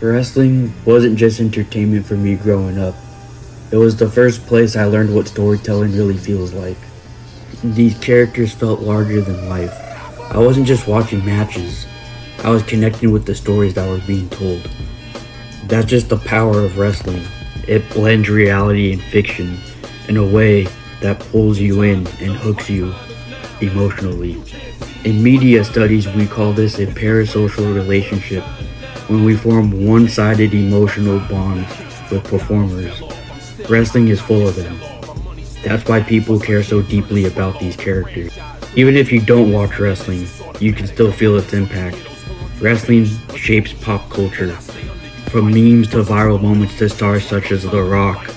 Wrestling wasn't just entertainment for me growing up. It was the first place I learned what storytelling really feels like. These characters felt larger than life. I wasn't just watching matches, I was connecting with the stories that were being told. That's just the power of wrestling. It blends reality and fiction in a way that pulls you in and hooks you emotionally. In media studies, we call this a parasocial relationship, when we form one-sided emotional bonds with performers. Wrestling is full of them. That's why people care so deeply about these characters. Even if you don't watch wrestling, you can still feel its impact. Wrestling shapes pop culture, from memes to viral moments to stars such as The Rock,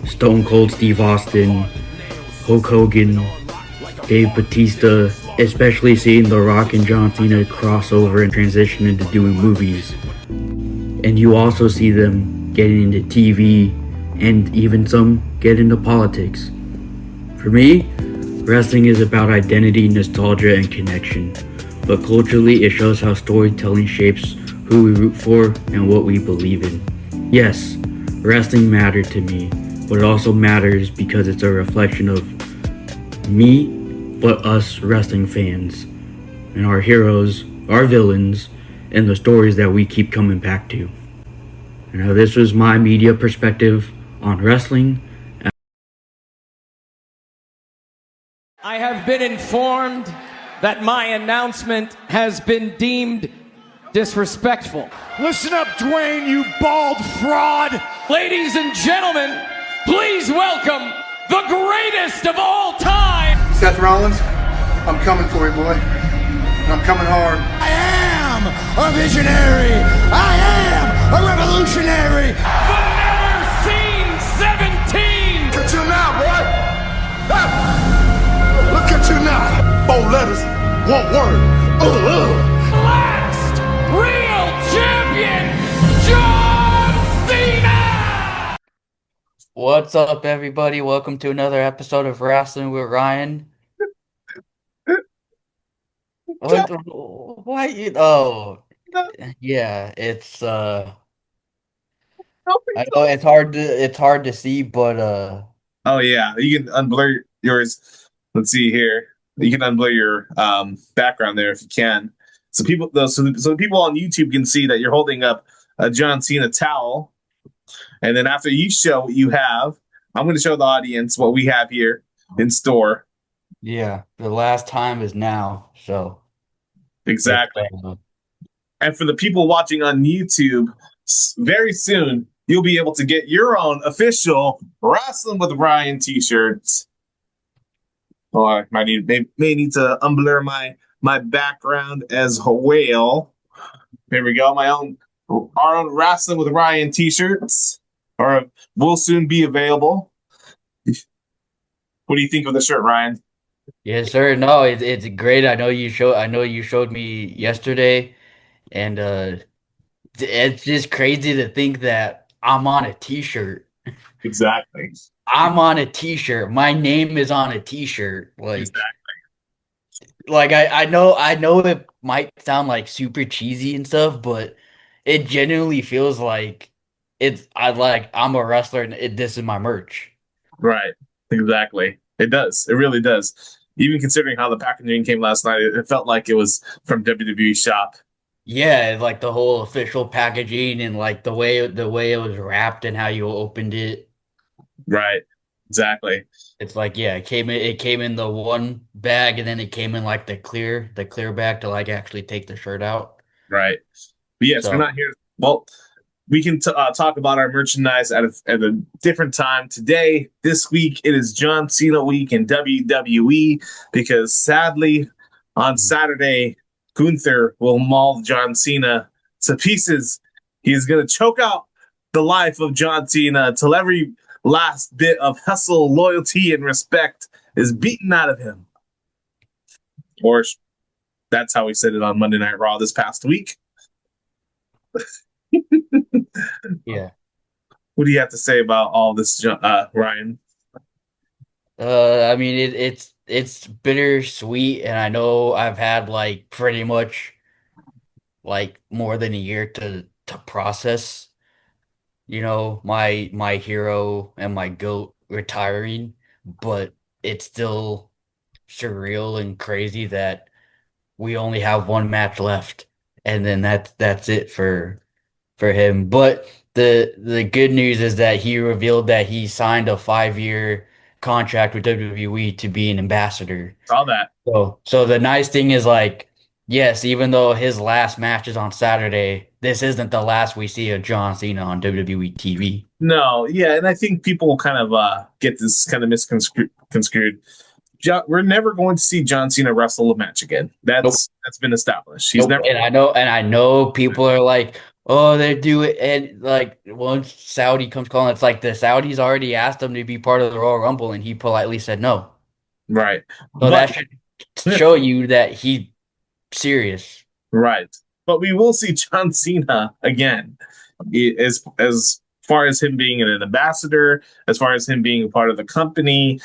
Stone Cold Steve Austin, Hulk Hogan, Dave Bautista, especially seeing The Rock and John Cena cross over and transition into doing movies. And you also see them getting into TV and even some get into politics. For me, wrestling is about identity, nostalgia, and connection. But culturally, it shows how storytelling shapes who we root for and what we believe in. Yes, wrestling mattered to me, but it also matters because it's a reflection of me, but us wrestling fans, and our heroes, our villains, and the stories that we keep coming back to. Now, this was my media perspective on wrestling. I have been informed that my announcement has been deemed disrespectful. Listen up, Dwayne, you bald fraud! Ladies and gentlemen, please welcome the greatest of all time! Seth Rollins, I'm coming for you, boy. And I'm coming hard. I am a visionary! I am a revolutionary! The never seen 17! Look at you now, boy! Ah! Look at you now! 4 letters, 1 word. Last real champion, John Cena! What's up, everybody? Welcome to another episode of Rasslin with Ryan. Why you? Oh, yeah. I know it's hard to see, but Oh yeah, you can unblur yours. Let's see here. You can unblur your background there if you can. So the people on YouTube can see that you're holding up a John Cena towel, and then after you show what you have, I'm going to show the audience what we have here in store. yeah, the last time is now. So Exactly. it's, uh, And for the people watching on YouTube, very soon you'll be able to get your own official Wrestling with Ryan t-shirts. Oh, I may need to unblur my background as well. There we go. Our own Wrestling with Ryan t-shirts will soon be available. What do you think of the shirt, Ryan? Yes, sir. No, it's great. I know you showed me yesterday, and it's just crazy to think that I'm on a t-shirt. Exactly. I'm on a t-shirt. My name is on a t-shirt. Exactly. I know it might sound like super cheesy and stuff, but it genuinely feels like I'm a wrestler and this is my merch. Right. Exactly. It does. It really does. Even considering how the packaging came last night, it felt like it was from WWE shop. Yeah, like the whole official packaging and like the way it was wrapped and how you opened it. Right. Exactly. It's like, yeah, it came in the one bag and then it came in like the clear bag to like actually take the shirt out. Right. But yes, we're So not here. Well, we can talk about our merchandise at a different time. Today, this week, it is John Cena week in WWE because sadly, on Saturday, Gunther will maul John Cena to pieces. He's going to choke out the life of John Cena until every last bit of hustle, loyalty, and respect is beaten out of him. Or that's how we said it on Monday Night Raw this past week. yeah. What do you have to say about all this, Ryan? I mean it's bittersweet, and I know I've had like pretty much like more than a year to to process, my hero and my goat retiring, but it's still surreal and crazy that we only have one match left, and then that's it for him. But the good news is that he revealed that he signed a 5-year contract with WWE to be an ambassador. Saw that. So the nice thing is like, yes, even though his last match is on Saturday, this isn't the last we see of John Cena on WWE TV. No, yeah, and I think people kind of get this kind of misconstrued. We're never going to see John Cena wrestle a match again. Nope. That's been established. He's Nope. never. And I know people are like, oh, they do it, and like once Saudi comes calling, it's like the Saudis already asked him to be part of the Royal Rumble, and he politely said no. Right, So but that should show you that he's serious. right, but we will see John Cena again. As far as him being an ambassador, as far as him being a part of the company,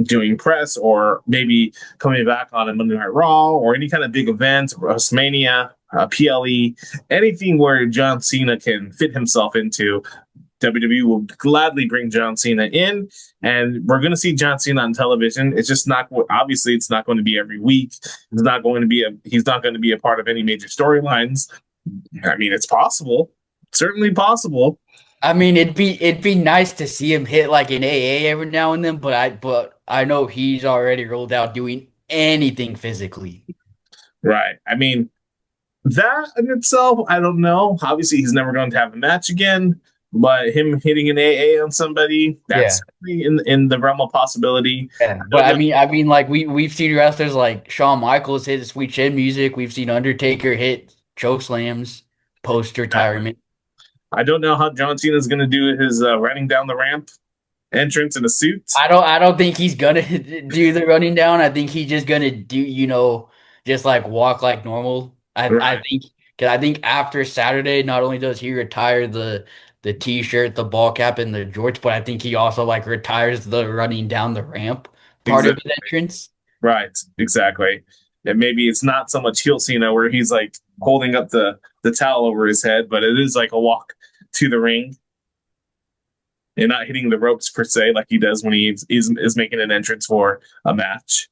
doing press, or maybe coming back on a Monday Night Raw or any kind of big event, WrestleMania, PLE, anything where John Cena can fit himself into. WWE will gladly bring John Cena in, and we're going to see John Cena on television. It's just not obviously it's not going to be every week. He's not going to be a part of any major storylines. I mean, it's possible, certainly possible. I mean, it'd be nice to see him hit like an AA every now and then, but I know he's already rolled out doing anything physically. Right. I mean, that in itself, I don't know. Obviously, he's never going to have a match again, but him hitting an AA on somebody, Yeah. that's certainly in the realm of possibility. Yeah, but I mean, like we've seen wrestlers like Shawn Michaels hit Sweet Chin Music. We've seen Undertaker hit choke slams post retirement. I don't know how John Cena is going to do his running down the ramp entrance in a suit. I don't think he's gonna do the running down. I think he's just gonna do, just like walk like normal. I Right. I think because I think after Saturday, not only does he retire the T-shirt, the ball cap, and the jorts, but I think he also like retires the running down the ramp part of Exactly. his entrance. Right. Exactly. And maybe it's not so much heel Cena where he's like holding up the towel over his head, but it is like a walk to the ring and not hitting the ropes per se like he does when is making an entrance for a match.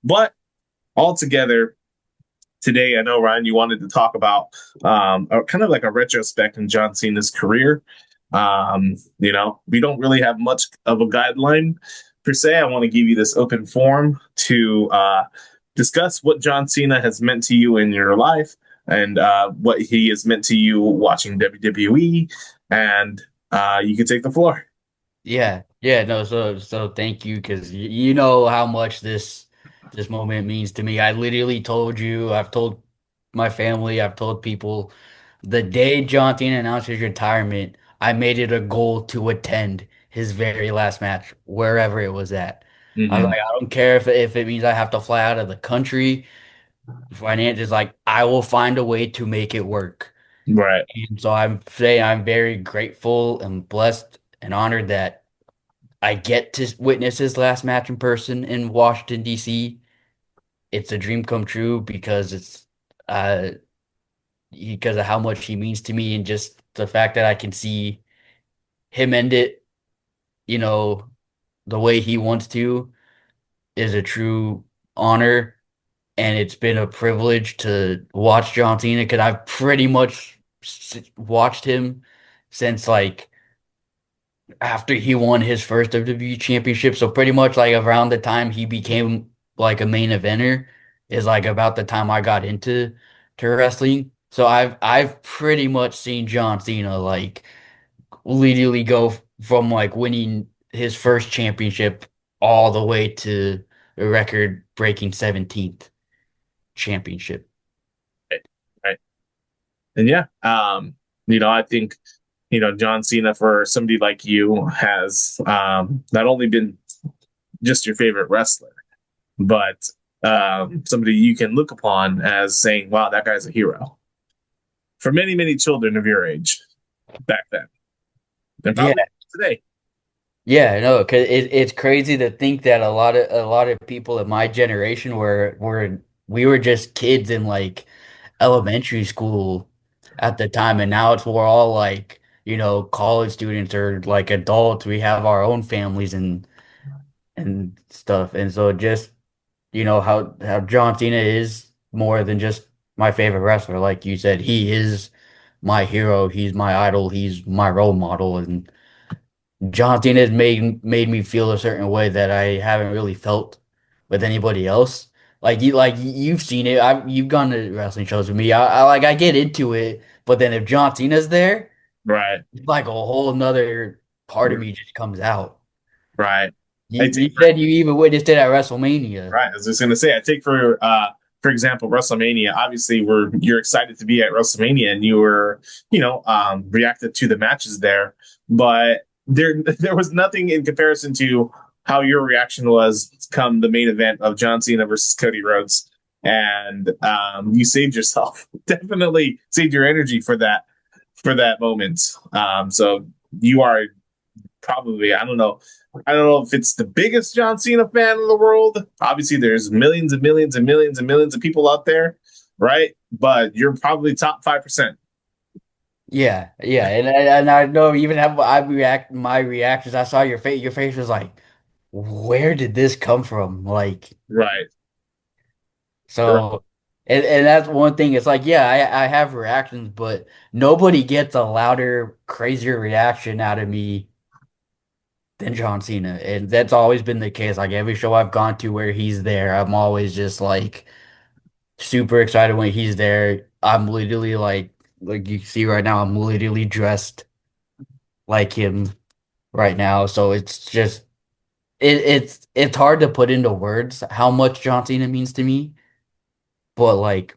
But altogether, today, I know, Ryan, you wanted to talk about kind of like a retrospect in John Cena's career. We don't really have much of a guideline per se. I want to give you this open forum to discuss what John Cena has meant to you in your life and what he has meant to you watching WWE. And you can take the floor. Yeah, no. So thank you because you know how much this moment means to me. I literally told you, I've told my family, I've told people, the day John Cena announced his retirement, I made it a goal to attend his very last match, wherever it was at. I was Mm-hmm. like, I don't care if it means I have to fly out of the country. Finance is like, I will find a way to make it work. Right. And so I'm saying I'm very grateful and blessed and honored that I get to witness his last match in person in Washington, D.C. It's a dream come true uh because of how much he means to me and just the fact that I can see him end it, you know, the way he wants to is a true honor. And it's been a privilege to watch John Cena because I've pretty much watched him since like after he won his first WWE championship. So pretty much like around the time he became like a main eventer is like about the time I got into wrestling. So I've pretty much seen John Cena like literally go from like winning his first championship all the way to the record breaking 17th championship. Right. And yeah, I think John Cena for somebody like you has not only been just your favorite wrestler, but somebody you can look upon as saying, "Wow, that guy's a hero." For many, many children of your age back then, and Yeah. probably today. Yeah, no, because it's crazy to think that a lot of people of my generation we were just kids in like elementary school at the time, and now it's we're all like, college students or like adults. We have our own families and stuff, and so just how John Cena is more than just my favorite wrestler. Like you said, he is my hero. He's my idol. He's my role model, and John Cena has made me feel a certain way that I haven't really felt with anybody else. You've seen it. You've gone to wrestling shows with me. I get into it, but then if John Cena's there, Right. it's like a whole nother part of me just comes out. Right. I You take said you even witnessed it at WrestleMania. Right. I was just gonna say, I take for example, WrestleMania. Obviously, you're excited to be at WrestleMania, and you were, reacted to the matches there, but there was nothing in comparison to how your reaction was come the main event of John Cena versus Cody Rhodes, and you saved yourself. Definitely saved your energy for that moment. So you are probably I don't know if it's the biggest John Cena fan in the world. Obviously, there's millions and millions and millions and millions of people out there, right? But you're probably top 5%. Yeah, yeah, and I know even how my reactions. I saw your face. Your face was like, "Where did this come from?" Like, Right. Right. so, and that's one thing. It's like, yeah, I have reactions, but nobody gets a louder, crazier reaction out of me than John Cena, and that's always been the case. Like every show I've gone to where he's there, I'm always just like super excited when he's there. I'm literally like you see right now, I'm literally dressed like him right now. So it's just it's hard to put into words how much John Cena means to me, but like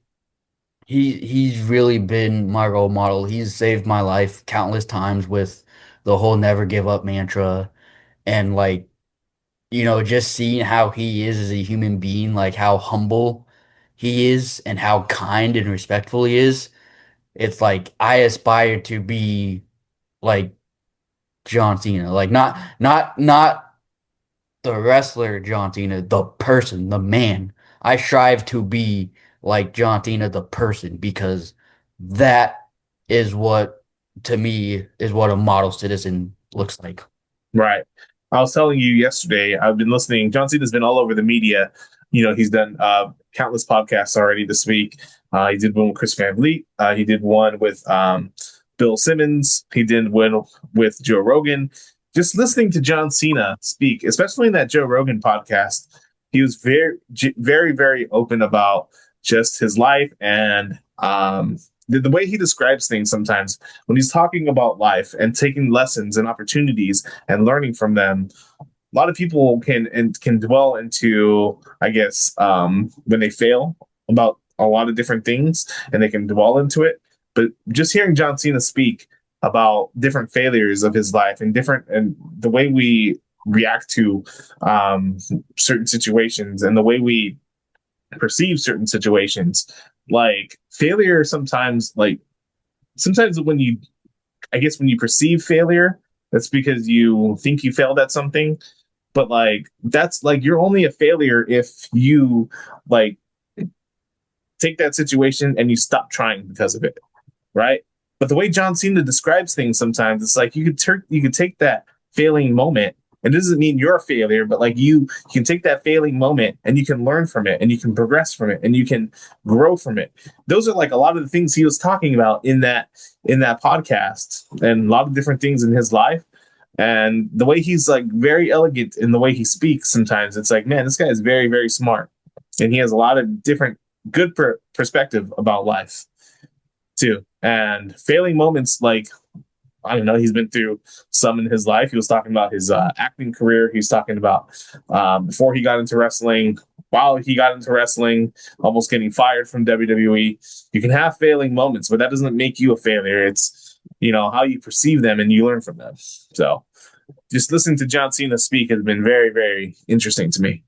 he's really been my role model. He's saved my life countless times with the whole never give up mantra, and like just seeing how he is as a human being, like how humble he is and how kind and respectful he is. It's like I aspire to be like John Cena, like not the wrestler John Cena, the person, the man. I strive to be like John Cena, the person, because that is what, to me, is what a model citizen looks like. Right. I was telling you yesterday, I've been listening. John Cena's been all over the media. He's done countless podcasts already this week. He did one with Chris Van Vliet. He did one with Bill Simmons. He did one with Joe Rogan. Just listening to John Cena speak, especially in that Joe Rogan podcast, he was very, very open about just his life and the way he describes things sometimes when he's talking about life and taking lessons and opportunities and learning from them. A lot of people can dwell into, I guess, when they fail about a lot of different things, and they can dwell into it. But just hearing John Cena speak about different failures of his life and the way we react to certain situations and the way we perceive certain situations, like failure sometimes when you I guess when you perceive failure, that's because you think you failed at something. But like that's like you're only a failure if you like take that situation and you stop trying because of it, right? But the way John Cena describes things sometimes, it's like you could take that failing moment. It doesn't mean you're a failure, but like you can take that failing moment and you can learn from it and you can progress from it and you can grow from it. Those are like a lot of the things he was talking about in that podcast, and a lot of different things in his life. And the way he's like very elegant in the way he speaks, sometimes it's like, man, this guy is very, very smart. And he has a lot of different good perspective about life too. And failing moments, like, I don't know, he's been through some in his life. He was talking about his acting career. He's talking about before he got into wrestling, while he got into wrestling, almost getting fired from WWE. You can have failing moments, but that doesn't make you a failure. It's, how you perceive them and you learn from them. So just listening to John Cena speak has been very, very interesting to me.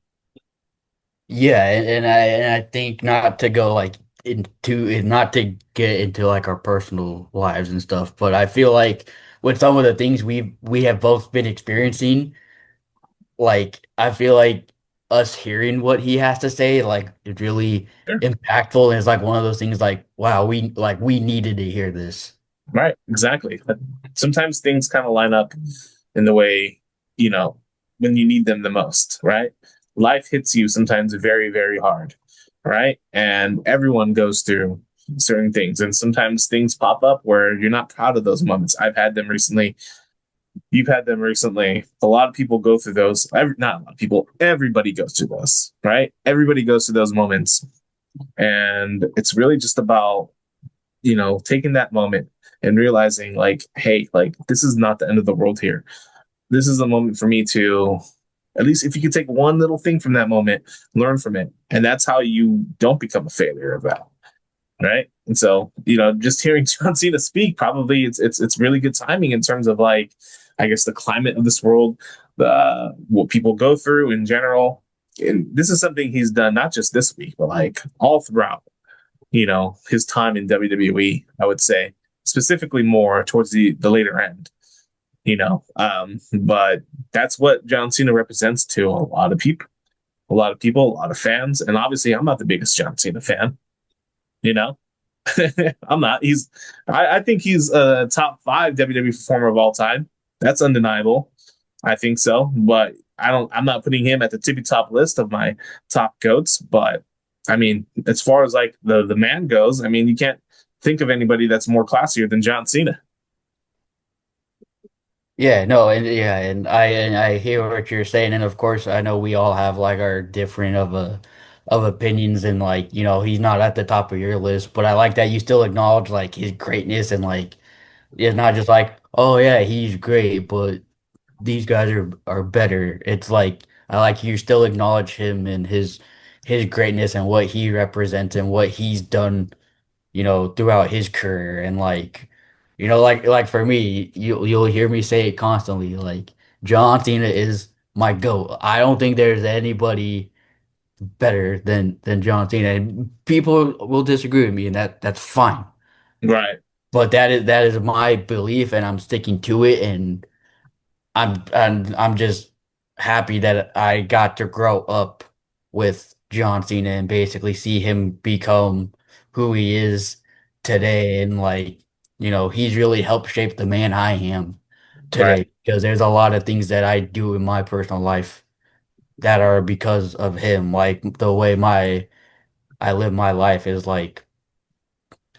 Yeah, and I think not to go like into not to get into like our personal lives and stuff, but I feel like with some of the things we have both been experiencing, like I feel like us hearing what he has to say, like it's really Sure. impactful. And it's like one of those things like, wow, we needed to hear this. Right, exactly. But sometimes things kind of line up in the way, you know, when you need them the most, right? Life hits you sometimes very, very hard, right? And everyone goes through certain things. And sometimes things pop up where you're not proud of those moments. I've had them recently. You've had them recently. A lot of people go through those. Not a lot of people. Everybody goes through this, right? Everybody goes through those moments. And it's really just about, taking that moment and realizing, like, hey, like, this is not the end of the world here. This is a moment for me to, at least if you can take one little thing from that moment, learn from it. And that's how you don't become a failure of that. Right. And so, just hearing John Cena speak, probably it's really good timing in terms of, like, I guess, the climate of this world, what people go through in general. And this is something he's done not just this week, but like all throughout, his time in WWE, I would say, specifically more towards the later end, but that's what John Cena represents to a lot of people, a lot of fans. And obviously I'm not the biggest John Cena fan, you know, I'm not. I think he's a top 5 WWE performer of all time. That's undeniable. I think so, but I'm not putting him at the tippy top list of my top goats. But I mean, as far as like the man goes, I mean, you can't think of anybody that's more classier than John Cena. Yeah, no, and I hear what you're saying, and of course I know we all have like our different of opinions, and like he's not at the top of your list, but I like that you still acknowledge like his greatness, and like it's not just like, oh yeah, he's great, but these guys are better. It's like I like you still acknowledge him and his greatness and what he represents and what he's done, throughout his career. And like, like for me, you'll hear me say it constantly, like John Cena is my GOAT. I don't think there's anybody better than John Cena. And people will disagree with me, and that's fine. Right. But that is my belief, and I'm sticking to it. And I'm just happy that I got to grow up with John Cena and basically see him become who he is today. And like, he's really helped shape the man I am Right. today, because there's a lot of things that I do in my personal life that are because of him. Like the way I live my life is like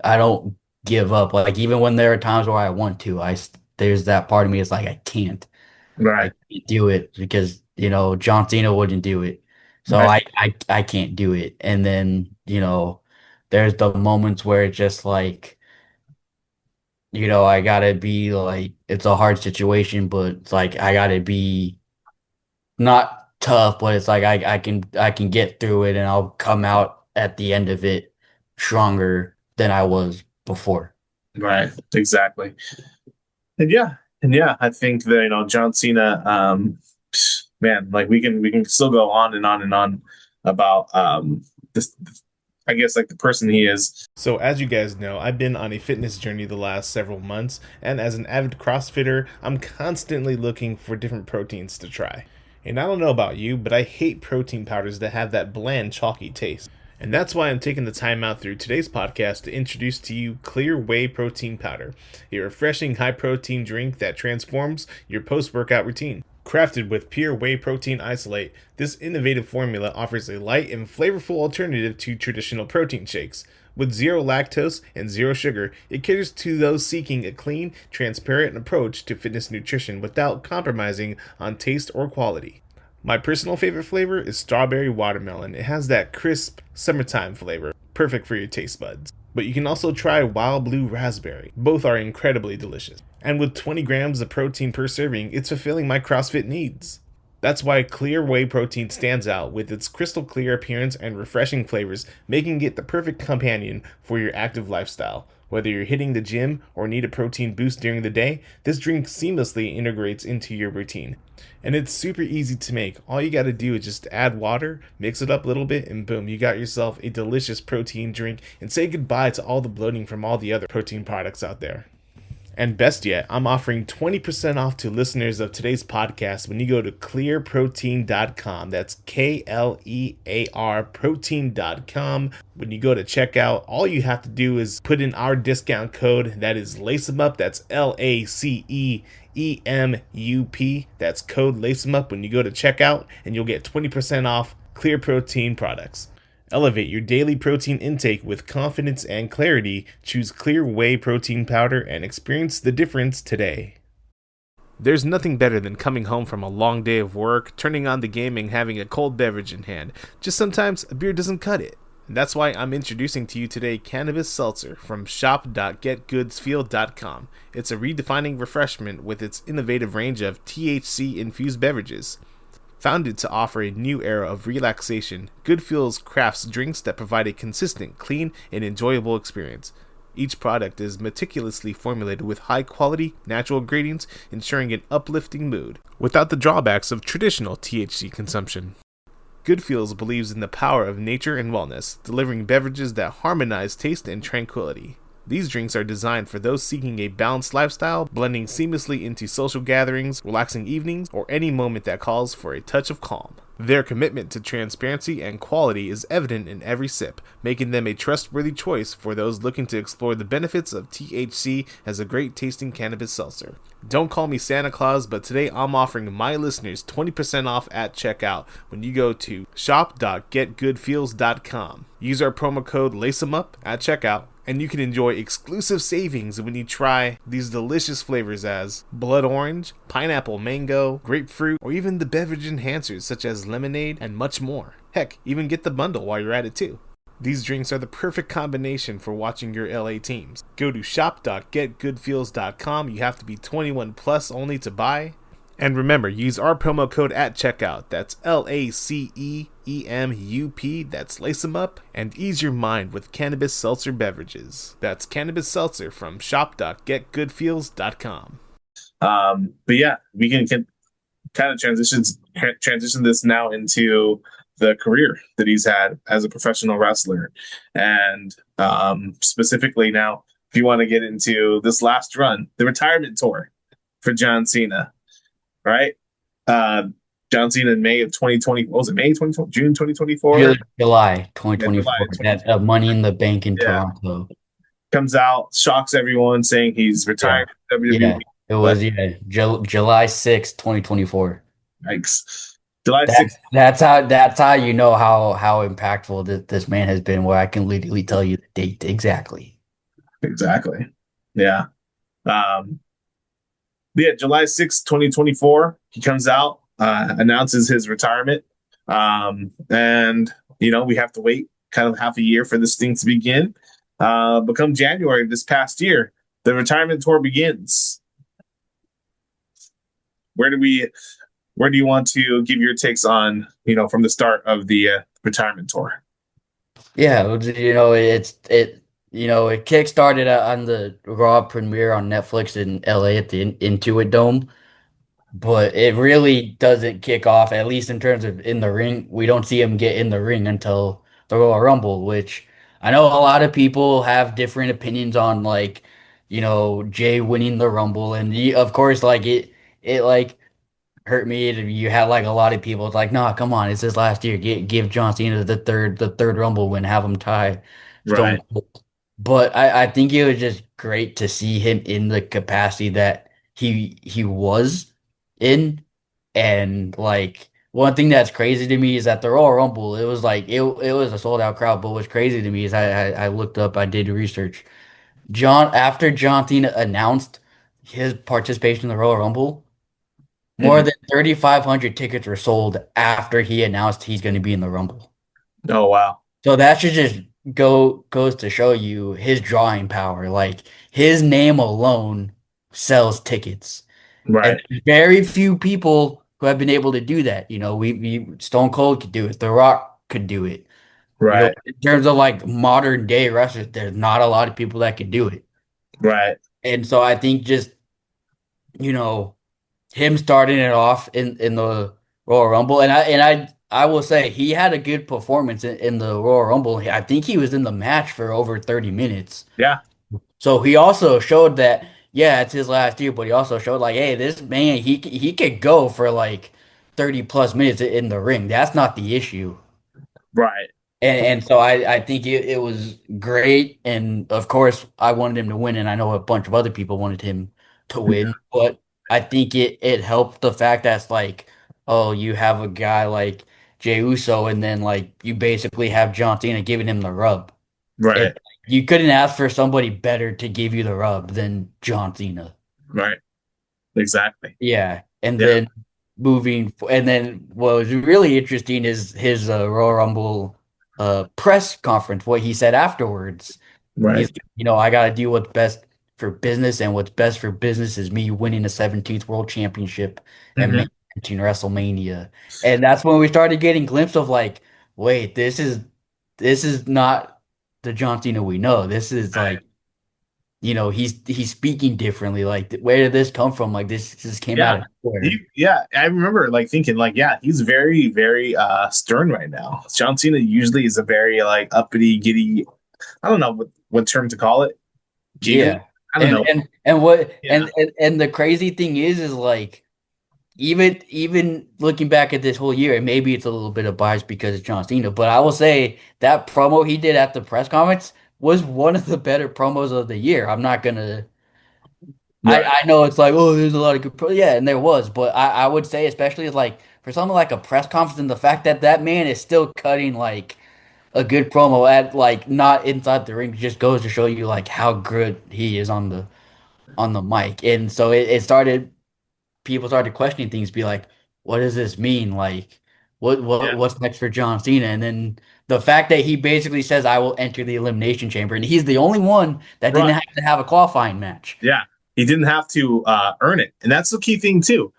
I don't give up. Like even when there are times where I want to, there's that part of me is like I can't. I Right. can't do it because, John Cena wouldn't do it. So Right. I can't do it. And then, there's the moments where it's just like, I gotta be like, it's a hard situation, but it's like I gotta be not tough, but it's like I can get through it, and I'll come out at the end of it stronger than I was before. Right. Exactly. And yeah, I think that, John Cena, man, like we can still go on and on and on about this, I guess, like the person he is. So, as you guys know, I've been on a fitness journey the last several months, and as an avid CrossFitter, I'm constantly looking for different proteins to try. And I don't know about you, but I hate protein powders that have that bland, chalky taste. And that's why I'm taking the time out through today's podcast to introduce to you Clear Whey Protein Powder, a refreshing high-protein drink that transforms your post-workout routine. Crafted with pure whey protein isolate, this innovative formula offers a light and flavorful alternative to traditional protein shakes. With zero lactose and zero sugar, it caters to those seeking a clean, transparent approach to fitness nutrition without compromising on taste or quality. My personal favorite flavor is strawberry watermelon. It has that crisp, summertime flavor, perfect for your taste buds. But you can also try wild blue raspberry. Both are incredibly delicious. And with 20 grams of protein per serving, it's fulfilling my CrossFit needs. That's why Clear Whey Protein stands out with its crystal clear appearance and refreshing flavors, making it the perfect companion for your active lifestyle. Whether you're hitting the gym or need a protein boost during the day, this drink seamlessly integrates into your routine. And it's super easy to make. All you gotta do is just add water, mix it up a little bit, and boom, you got yourself a delicious protein drink, and say goodbye to all the bloating from all the other protein products out there. And best yet, I'm offering 20% off to listeners of today's podcast when you go to clearprotein.com. That's KLEAR protein.com. When you go to checkout, all you have to do is put in our discount code. That is LACEEMUP. That's LACEEMUP. That's code LACEEMUP when you go to checkout, and you'll get 20% off Clear Protein products. Elevate your daily protein intake with confidence and clarity. Choose Clear Whey Protein Powder and experience the difference today. There's nothing better than coming home from a long day of work, turning on the game, and having a cold beverage in hand. Just sometimes a beer doesn't cut it. And that's why I'm introducing to you today Cannabis Seltzer from shop.getgoodsfeel.com. It's a redefining refreshment with its innovative range of THC-infused beverages. Founded to offer a new era of relaxation, Good Feels crafts drinks that provide a consistent, clean, and enjoyable experience. Each product is meticulously formulated with high-quality, natural ingredients, ensuring an uplifting mood, without the drawbacks of traditional THC consumption. Good Feels believes in the power of nature and wellness, delivering beverages that harmonize taste and tranquility. These drinks are designed for those seeking a balanced lifestyle, blending seamlessly into social gatherings, relaxing evenings, or any moment that calls for a touch of calm. Their commitment to transparency and quality is evident in every sip, making them a trustworthy choice for those looking to explore the benefits of THC as a great-tasting cannabis seltzer. Don't call me Santa Claus, but today I'm offering my listeners 20% off at checkout when you go to shop.getgoodfeels.com. Use our promo code LACEEMUP at checkout, and you can enjoy exclusive savings when you try these delicious flavors as blood orange, pineapple mango, grapefruit, or even the beverage enhancers such as lemonade and much more. Heck, even get the bundle while you're at it too. These drinks are the perfect combination for watching your LA teams. Go to shop.getgoodfeels.com. You have to be 21 plus only to buy. And remember, use our promo code at checkout. That's LACEEMUP. That's LACEEMUP. And ease your mind with Cannabis Seltzer beverages. That's Cannabis Seltzer from shop.getgoodfeels.com. But yeah, we can kind of transition this now into the career that he's had as a professional wrestler. And specifically now, if you want to get into this last run, the retirement tour for John Cena. Right? John Cena in May of 2020. What was it? May 2020? June 2024? July 2024. Yeah, That Money in the Bank in Toronto. Comes out, shocks everyone, saying he's retiring from WWE. Yeah, it was July 6th, 2024. Yikes. July 6th. That's how you know how impactful this man has been, where I can literally tell you the date exactly. Exactly. Yeah. Yeah, July 6th, 2024, he comes out, announces his retirement. And, we have to wait kind of half a year for this thing to begin. But come January of this past year, the retirement tour begins. Where do you want to give your takes on, from the start of the retirement tour? Yeah, it kick-started on the Raw premiere on Netflix in LA at the Intuit Dome, but it really doesn't kick off, at least in terms of in the ring. We don't see him get in the ring until the Royal Rumble, which I know a lot of people have different opinions on, like, Jay winning the Rumble, and of course, like it like hurt me. You had like a lot of people. It's like, nah, come on, it's his last year. Give John Cena the third Rumble win, have him tie Stone Right. Cold. But I think it was just great to see him in the capacity that he was in. And like, one thing that's crazy to me is that the Royal Rumble, it was like it was a sold out crowd. But what's crazy to me is I looked up, I did research. After John Cena announced his participation in the Royal Rumble, more than 3,500 tickets were sold after he announced he's going to be in the Rumble. Oh, wow. So that should just goes to show you his drawing power. Like, his name alone sells tickets. Right. And very few people who have been able to do that. We Stone Cold could do it. The Rock could do it. Right. In terms of like modern day wrestlers, there's not a lot of people that could do it. Right. And so I think just, him starting it off in the Royal Rumble, and I will say he had a good performance in the Royal Rumble. I think he was in the match for over 30 minutes. Yeah. So he also showed that yeah, it's his last year, but he also showed like, hey, this man, he could go for like 30 plus minutes in the ring. That's not the issue. Right. And so I think it was great. And of course, I wanted him to win, and I know a bunch of other people wanted him to win. But I think it helped the fact that's like, oh, you have a guy like Jey Uso, and then like you basically have John Cena giving him the rub. Right. It You couldn't ask for somebody better to give you the rub than John Cena. Right. Exactly. Yeah, and Yeah. then and then what was really interesting is his Royal Rumble press conference. What he said afterwards, Right. I got to do what's best for business, and what's best for business is me winning the 17th World Championship and Hmm. making WrestleMania. And that's when we started getting glimpse of like, wait, this is not the John Cena we know. This is like he's speaking differently. Like, where did this come from? Like, this just came Yeah. out of nowhere. Yeah, I remember like thinking like, yeah, he's very, very stern right now. John Cena usually is a very like uppity, giddy. I don't know what term to call it. Giggly. Yeah. I don't And know. and what Yeah. and the crazy thing is like even looking back at this whole year, and maybe it's a little bit of bias because it's John Cena, but I will say that promo he did at the press conference was one of the better promos of the year. I'm not gonna Right. I know it's like, oh, there's a lot of yeah, and there was, but I would say, especially like for something like a press conference, and the fact that that man is still cutting like a good promo at like not inside the ring just goes to show you like how good he is on the mic. And so it started people started questioning things, be like, what does this mean? Like, Yeah. what's next for John Cena? And then the fact that he basically says, I will enter the elimination chamber, and he's the only one that Right. didn't have to have a qualifying match. Yeah. He didn't have to earn it, and that's the key thing too.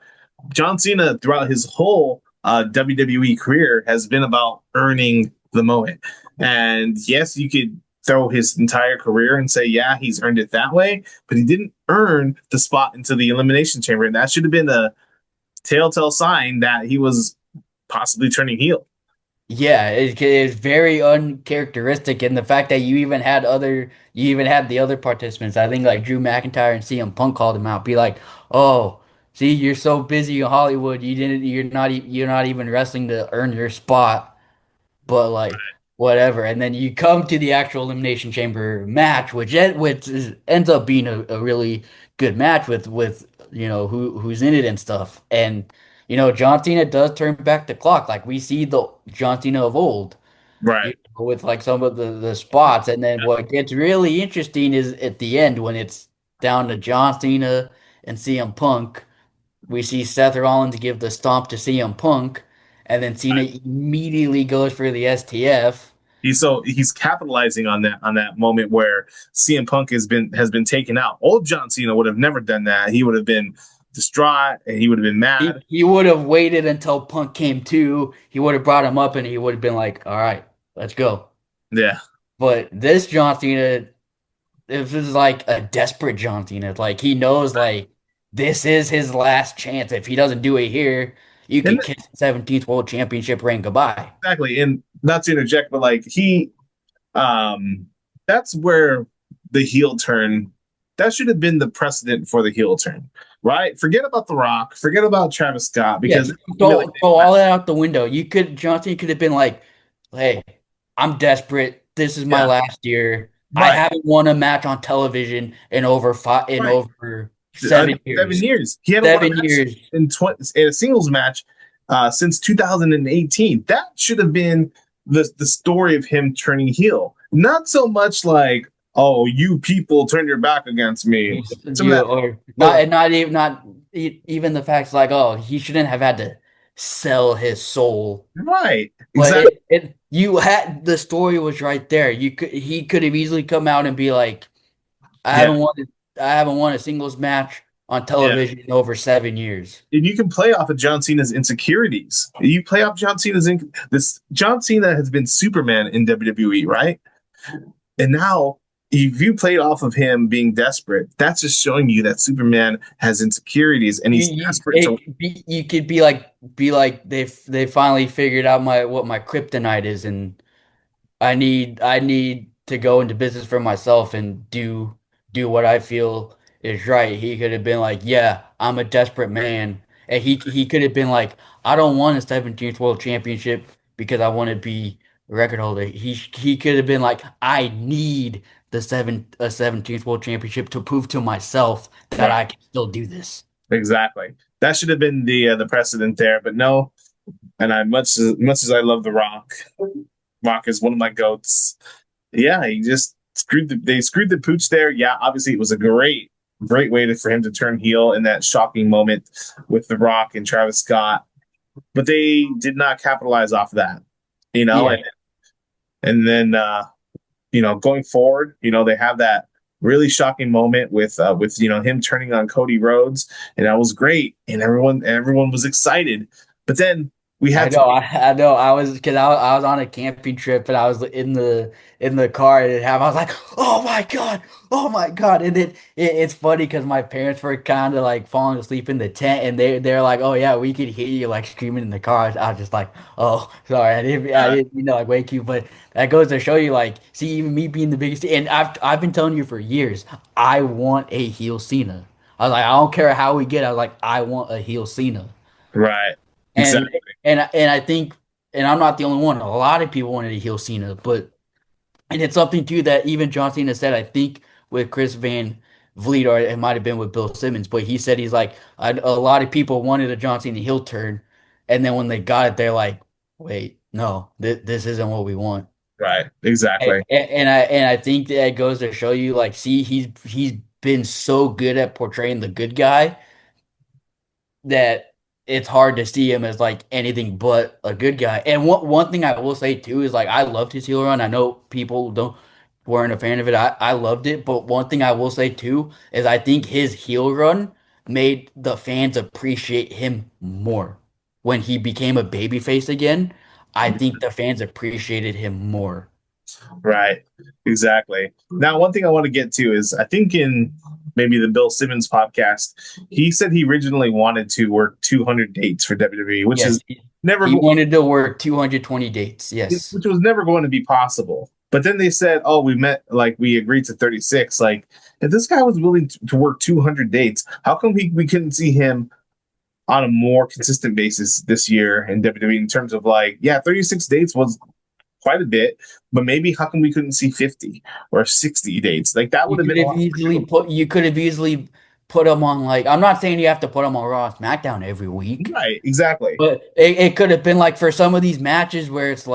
John Cena throughout his whole WWE career has been about earning the moment. And yes, you could throw his entire career and say, yeah, he's earned it that way, but he didn't earn the spot into the elimination chamber. And that should have been a telltale sign that he was possibly turning heel. Yeah, it's very uncharacteristic, and the fact that you even had the other participants. I think like Drew McIntyre and CM Punk called him out, be like, "Oh, see, you're so busy in Hollywood, you're not even wrestling to earn your spot." But like whatever. And then you come to the actual elimination chamber match, ends up being a really good match with who's in it and stuff. And John Cena does turn back the clock. Like we see the John Cena of old, Right. with like some of the spots. And then what gets really interesting is at the end when it's down to John Cena and CM Punk. We see Seth Rollins give the stomp to CM Punk, and then Cena immediately goes for the STF. He's capitalizing on that moment where CM Punk has been taken out. Old John Cena would have never done that. He would have been distraught and he would have been mad. He would have waited until Punk came to. He would have brought him up, and he would have been like, "All right, let's go." Yeah. But this John Cena, this is like a desperate John Cena. Like he knows, like this is his last chance. If he doesn't do it here, you And could kiss the 17th World Championship ring goodbye. exactly. And not to interject, but like um that's where the heel turn that should have been the precedent for the heel turn, right? Forget about The Rock, forget about Travis Scott, Yeah, because really throw all that out the window. Johnson could have been like, "Hey, I'm desperate. This is my yeah, last year. I right, haven't won a match on television in right. over 7 years. 7 years. He hadn't won a 7 years. match in a singles match since 2018. That should have been the story of him turning heel. Not so much like, oh, you people turned your back against me. Some of You that, or not, oh, and even the facts like, oh, he shouldn't have had to sell his soul. right, But exactly, you had the story was right there. He could have easily come out and be like, I yeah, haven't won I haven't won a singles match on yeah. television in over 7 years. And you can play off of John Cena's insecurities. You play off John Cena's this. John Cena has been Superman in WWE, right? And now, if you played off of him being desperate, that's just showing you that Superman has insecurities and he's desperate to. You could be like they finally figured out what my kryptonite is, and I need to go into business for myself and do what I feel is right. He could have been like, "Yeah, I'm a desperate man," and he could have been like, "I don't want a 17th world championship because I want to be a record holder." He could have been like, "I need a 17th world championship to prove to myself that Right. I can still do this." Exactly. That should have been the precedent there, but no. And I much as I love The Rock, Rock is one of my goats. Yeah, he just they screwed the pooch there. Yeah, obviously it was a great way for him to turn heel in that shocking moment with The Rock and Travis Scott. But they did not capitalize off of that, you know, Yeah, and then going forward, they have that really shocking moment with him turning on Cody Rhodes, and that was great, and everyone was excited. But then we I had know, I know. I was because I was on a camping trip and I was in the car and I was like, oh my God! And it's funny because my parents were kind of like falling asleep in the tent and they're like, oh yeah, we could hear you like screaming in the car. I was just like, oh sorry, I didn't like wake you, but that goes to show you like, see, even me being the biggest, and I've been telling you for years, I want a heel Cena. I was like, I don't care how we get. I was like, I want a heel Cena. right, And exactly, and I think, and I'm not the only one. A lot of people wanted to heal Cena, but and it's something too that even John Cena said. I think with Chris Van Vliet, or it might have been with Bill Simmons, but he said he's like a lot of people wanted a John Cena heel turn, and then when they got it, they're like, wait, no, this isn't what we want. right, exactly, And I think that goes to show you, like, see, he's been so good at portraying the good guy that it's hard to see him as like anything but a good guy. And one thing I will say too is like I loved his heel run. I know people don't weren't a fan of it. I loved it, but one thing I will say too is I think his heel run made the fans appreciate him more. When he became a babyface again, I think the fans appreciated him more. right, exactly. Now, one thing I want to get to is I think in maybe the Bill Simmons podcast, he said he originally wanted to work 200 dates for WWE, which Yes, is never he wanted to work 220 dates. Yes. which was never going to be possible. But then they said, "Oh, we agreed to 36." Like, if this guy was willing to work 200 dates, how come we couldn't see him on a more consistent basis this year in WWE in terms of like, yeah, 36 dates was quite a bit, but maybe how come we couldn't see 50 or 60 dates? Like that would have been a lot more doable. You could have easily put him on, like, I'm not saying you have to put him on Raw and SmackDown every week, Right, exactly. but it could have been like for some of these matches where it's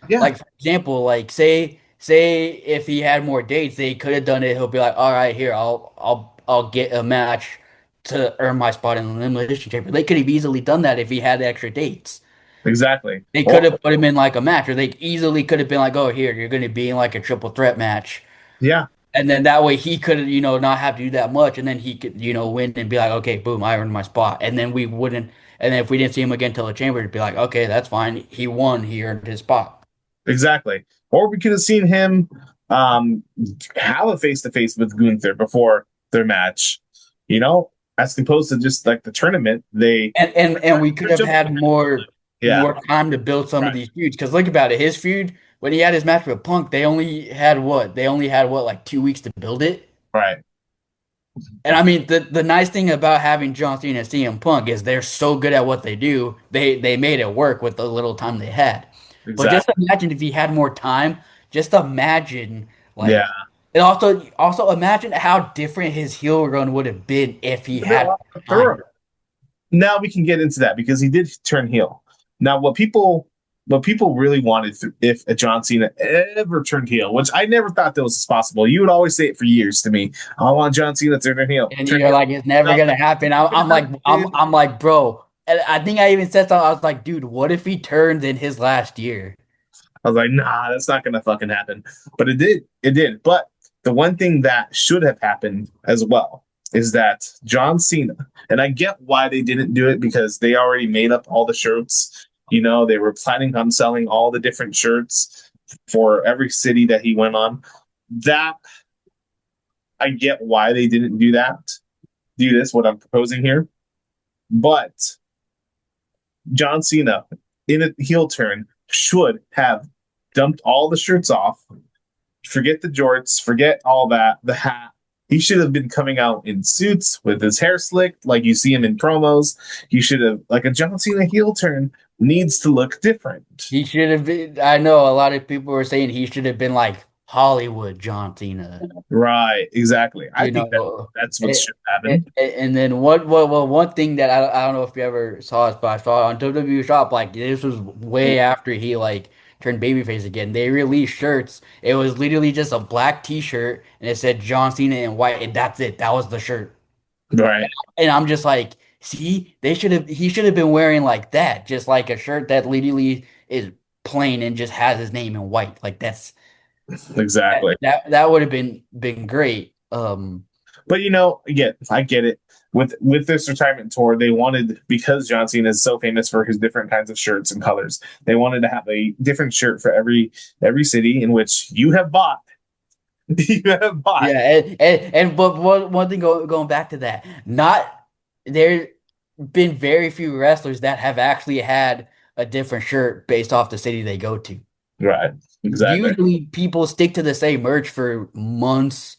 Yeah, like for example, like say if he had more dates, they could have done it. He'll be like, all right, here, I'll get a match to earn my spot in the Elimination Chamber. They could have easily done that if he had extra dates. exactly. They Or could have put him in like a match, or they easily could have been like, oh, here, you're going to be in like a triple threat match. yeah, And then that way he could, not have to do that much. And then he could, win and be like, okay, boom, I earned my spot. And then we wouldn't, and then if we didn't see him again till the chamber, it'd be like, okay, that's fine. He won. He earned his spot. exactly. Or we could have seen him um have a face to face with Gunther before their match, as opposed to just like the tournament. They And we could have had yeah, more time to build some of right, these feuds. Because think about it, his feud, when he had his match with Punk, they only had what? They only had what, like 2 weeks to build it? right, And I mean, the nice thing about having John Cena and CM Punk is they're so good at what they do. They made it work with the little time they had. But just exactly. imagine if he had more time. Just imagine, Yeah, like, and also imagine how different his heel run would have been if he it's been a had lot more thorough. time. Now we can get into that because he did turn heel. Now, what people really wanted if a John Cena ever turned heel, which I never thought that was possible. You would always say it for years to me. I want John Cena to turn heel. And Turn you're heel. like, it's never No, gonna happen. I'm like, bro. And I think I even said something. I was like, dude, what if he turns in his last year? I was like, nah, that's not gonna fucking happen. But it did. It did. But the one thing that should have happened as well is that John Cena, and I get why they didn't do it because they already made up all the shirts. They were planning on selling all the different shirts for every city that he went on. That I get why they didn't do that. Do this, what I'm proposing here. But John Cena in a heel turn should have dumped all the shirts off, forget the jorts, forget all that, the hat, He should have been coming out in suits with his hair slicked, like you see him in promos. He should have, like a John Cena heel turn, needs to look different. He should have been. I know a lot of people were saying he should have been like Hollywood John Cena. Right, exactly. I You think that know, that's what and, should happen. and then one thing that I don't know if you ever saw this, but I saw on WWE Shop, like this was way after he like turned babyface again. They released shirts. It was literally just a black T-shirt and it said John Cena in white, and that's it. That was the shirt. Right, And I'm just like, see, he should have been wearing like that, just like a shirt that literally is plain and just has his name in white. Like exactly. that would have been great. But again, I get it. With this retirement tour, they wanted, because John Cena is so famous for his different kinds of shirts and colors, they wanted to have a different shirt for every city in which you have bought. You have bought. Yeah, and but one thing going back to that, not there been very few wrestlers that have actually had a different shirt based off the city they go to. Right. Exactly. Usually people stick to the same merch for months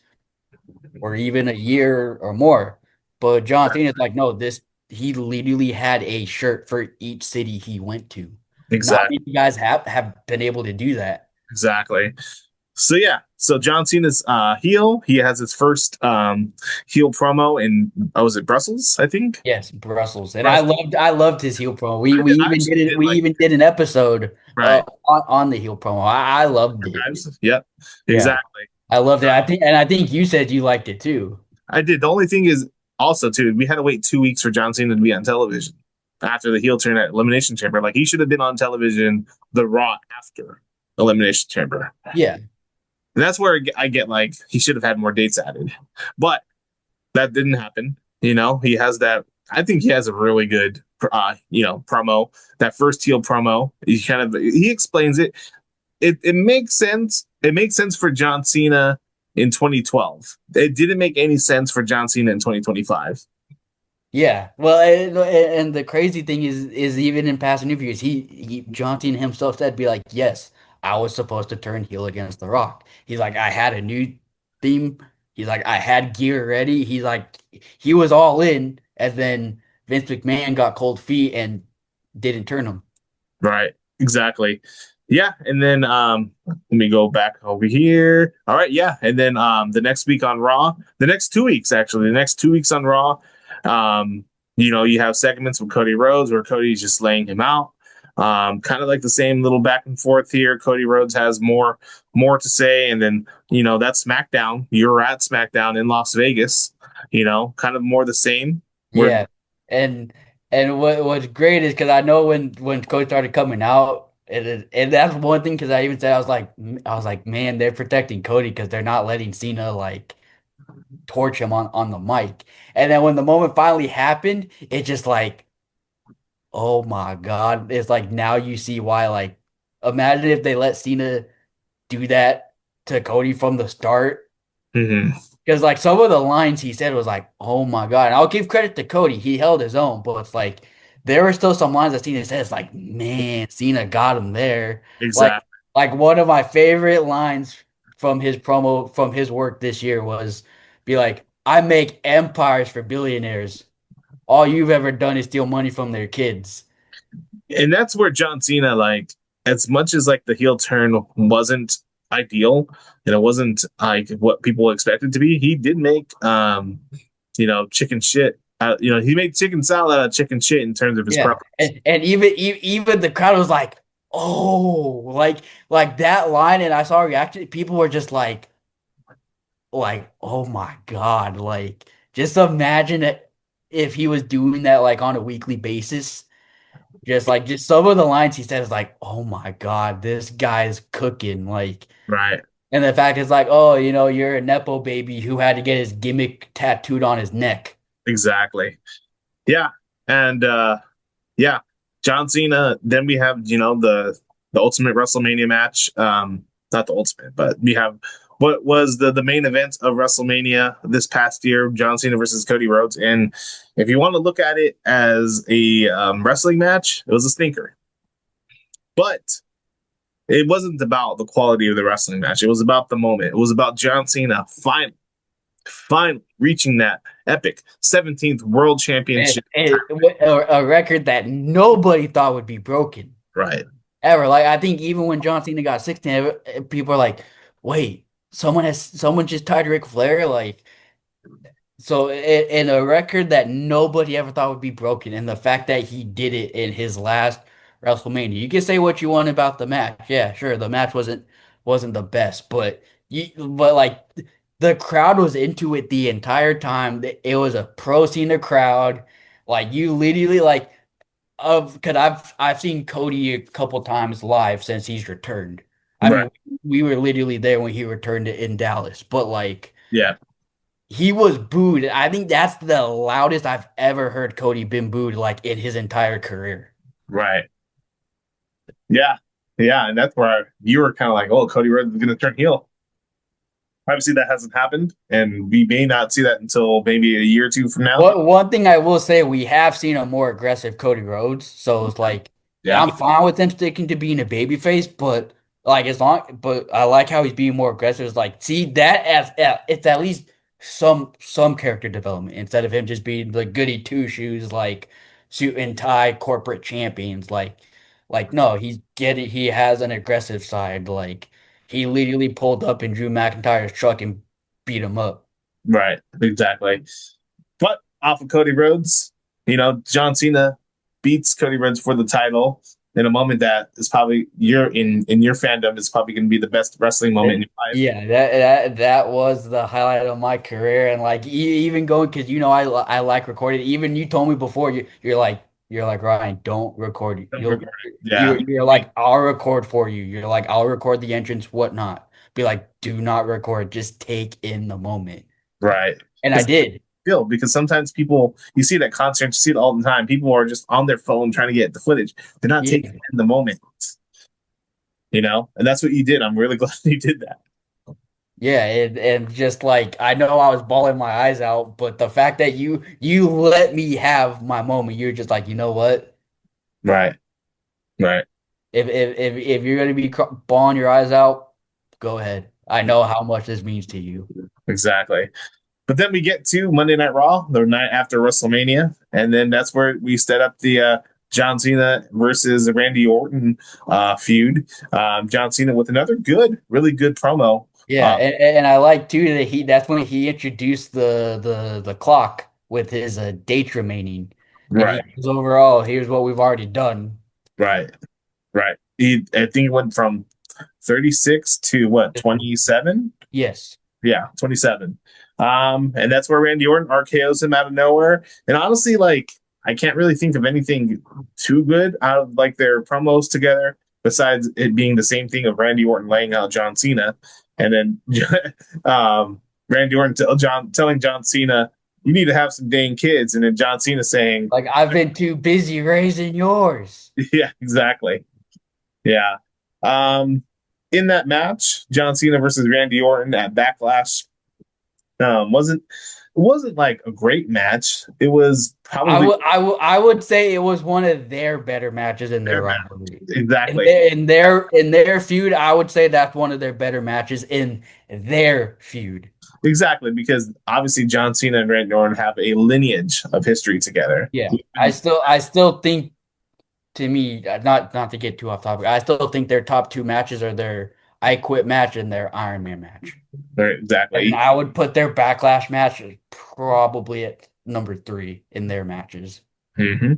or even a year or more. But John Cena's like, no, this he literally had a shirt for each city he went to. Not Exactly. many guys have been able to do that. Exactly. So yeah, so John Cena's heel. He has his first heel promo in, was it Brussels? I think. Yes, Brussels, and Brussels. I loved his heel promo. We I even actually did it. did We like. even did an episode Right. on the heel promo. I loved it. Yep. Yeah, Exactly. I loved it. I think you said you liked it too. I did. The only thing is also too, we had to wait 2 weeks for John Cena to be on television after the heel turn at Elimination Chamber. Like he should have been on television the Raw after Elimination Chamber. Yeah, And that's where I get like he should have had more dates added. But that didn't happen. He has that. I think he has a really good, promo. That first heel promo. He explains it. It makes sense. It makes sense for John Cena in 2012. It didn't make any sense for John Cena in 2025. yeah. Well, and the crazy thing is even in past interviews, he John Cena himself said, "Be like, yes, I was supposed to turn heel against The Rock." He's like, I had a new theme. He's like, I had gear ready. He's like, he was all in, and then Vince McMahon got cold feet and didn't turn him. Right. Exactly. Yeah. And then let me go back over here. All right. Yeah. And then the next week on Raw, the next 2 weeks, actually, the next 2 weeks on Raw, you have segments with Cody Rhodes where Cody's just laying him out. Kind of like the same little back and forth here. Cody Rhodes has more to say, and then that's SmackDown. You're at SmackDown in Las Vegas. Kind of more the same. Yeah, and what's great is because I know when Cody started coming out, and that's one thing because I even said I was like, man, they're protecting Cody because they're not letting Cena like torch him on the mic. And then when the moment finally happened, it just like, oh my God, it's like now you see why. Like, imagine if they let Cena do that to Cody from the start. Mhm. Because like some of the lines he said was like, oh my God. And I'll give credit to Cody. He held his own, but it's like there were still some lines that Cena said. It's like, man, Cena got him there. Like Exactly. like one of my favorite lines from his promo from his work this year was be like, I make empires for billionaires. All you've ever done is steal money from their kids. And that's where John Cena, like, as much as like the heel turn wasn't ideal and it wasn't like what people expected to be, he did make chicken shit. He made chicken salad out of chicken shit in terms of his Yeah, promos. and even the crowd was like, oh, like that line, and I saw a reaction. People were just like, oh my God, like just imagine it if he was doing that like on a weekly basis. Just some of the lines he said is like, oh my God, this guy's cooking. Like, Right. and the fact is like, oh, you're a Nepo baby who had to get his gimmick tattooed on his neck. Exactly. Yeah. And yeah, John Cena. Then we have the Ultimate WrestleMania match. Not the Ultimate, but we have what was the main event of WrestleMania this past year: John Cena versus Cody Rhodes. And if you want to look at it as a wrestling match, it was a stinker. But it wasn't about the quality of the wrestling match. It was about the moment. It was about John Cena finally finally reaching that epic 17th World Championship. A record that nobody thought would be broken Right, ever. Like I think even when John Cena got 16, people are like, "Wait, someone just tied Ric Flair?" Like so, in a record that nobody ever thought would be broken, and the fact that he did it in his last WrestleMania. You can say what you want about the match. Yeah, sure, the match wasn't the best, but like the crowd was into it the entire time. It was a pro Cena crowd. Like you literally like because I've seen Cody a couple times live since he's returned. I right, mean, we were literally there when he returned in Dallas, but like yeah, he was booed. I think that's the loudest I've ever heard Cody been booed like in his entire career. right, yeah, yeah, and that's where you were kind of like, oh, Cody Rhodes is going to turn heel. Obviously, that hasn't happened, and we may not see that until maybe a year or two from now. One thing I will say, we have seen a more aggressive Cody Rhodes, so it's like Yeah, I'm fine with him sticking to being a babyface, but like but I like how he's being more aggressive. It's like see that as it's at least some character development instead of him just being the goody two shoes like suit and tie corporate champions. Like no, he has an aggressive side. Like he literally pulled up in Drew McIntyre's truck and beat him up. right, exactly. But off of Cody Rhodes, John Cena beats Cody Rhodes for the title in a moment that is probably in your fandom is probably going to be the best wrestling moment in your life. Yeah, that was the highlight of my career, and like even going because I like recording. Even you told me before you're like Ryan, don't record. Yeah, You're like I'll record for you. You're like I'll record the entrance, whatnot. Be like, do not record. Just take in the moment, right. and I did. Feel because sometimes people you see it at concerts, you see it all the time. People are just on their phone trying to get the footage. They're not taking Yeah. in the moment, and that's what you did. I'm really glad you did that. Yeah, and just like I know I was bawling my eyes out, but the fact that you let me have my moment, you're just like, you know what? Right, right, If you're gonna be bawling your eyes out, go ahead. I know how much this means to you. exactly. But then we get to Monday Night Raw, the night after WrestleMania, and then that's where we set up the John Cena versus Randy Orton feud. John Cena with another really good promo. Yeah, and I like too that that's when he introduced the clock with his dates remaining, and he Right, goes overall. Here's what we've already done. right, right. I think he went from 36 to what, 27? Yes. Yeah, 27. And that's where Randy Orton RKO's him out of nowhere. And honestly, like, I can't really think of anything too good out of like their promos together, besides it being the same thing of Randy Orton laying out John Cena, and then Randy Orton telling John Cena, "You need to have some dang kids," and then John Cena saying, Like I've been too busy raising yours. "Yeah, exactly, yeah." Um, in that match, John Cena versus Randy Orton at Backlash wasn't it wasn't like a great match. It was probably I would say it was one of their better matches in their their match. rivalry. Exactly. In their feud, I would say that's one of their better matches in their feud. Exactly, because obviously John Cena and Randy Orton have a lineage of history together. Yeah, I still think, to me, not to get too off topic, I still think their top two matches are their I Quit match and their Iron Man match. And Exactly. I would put their Backlash match probably at number 3 in their matches. Hmm.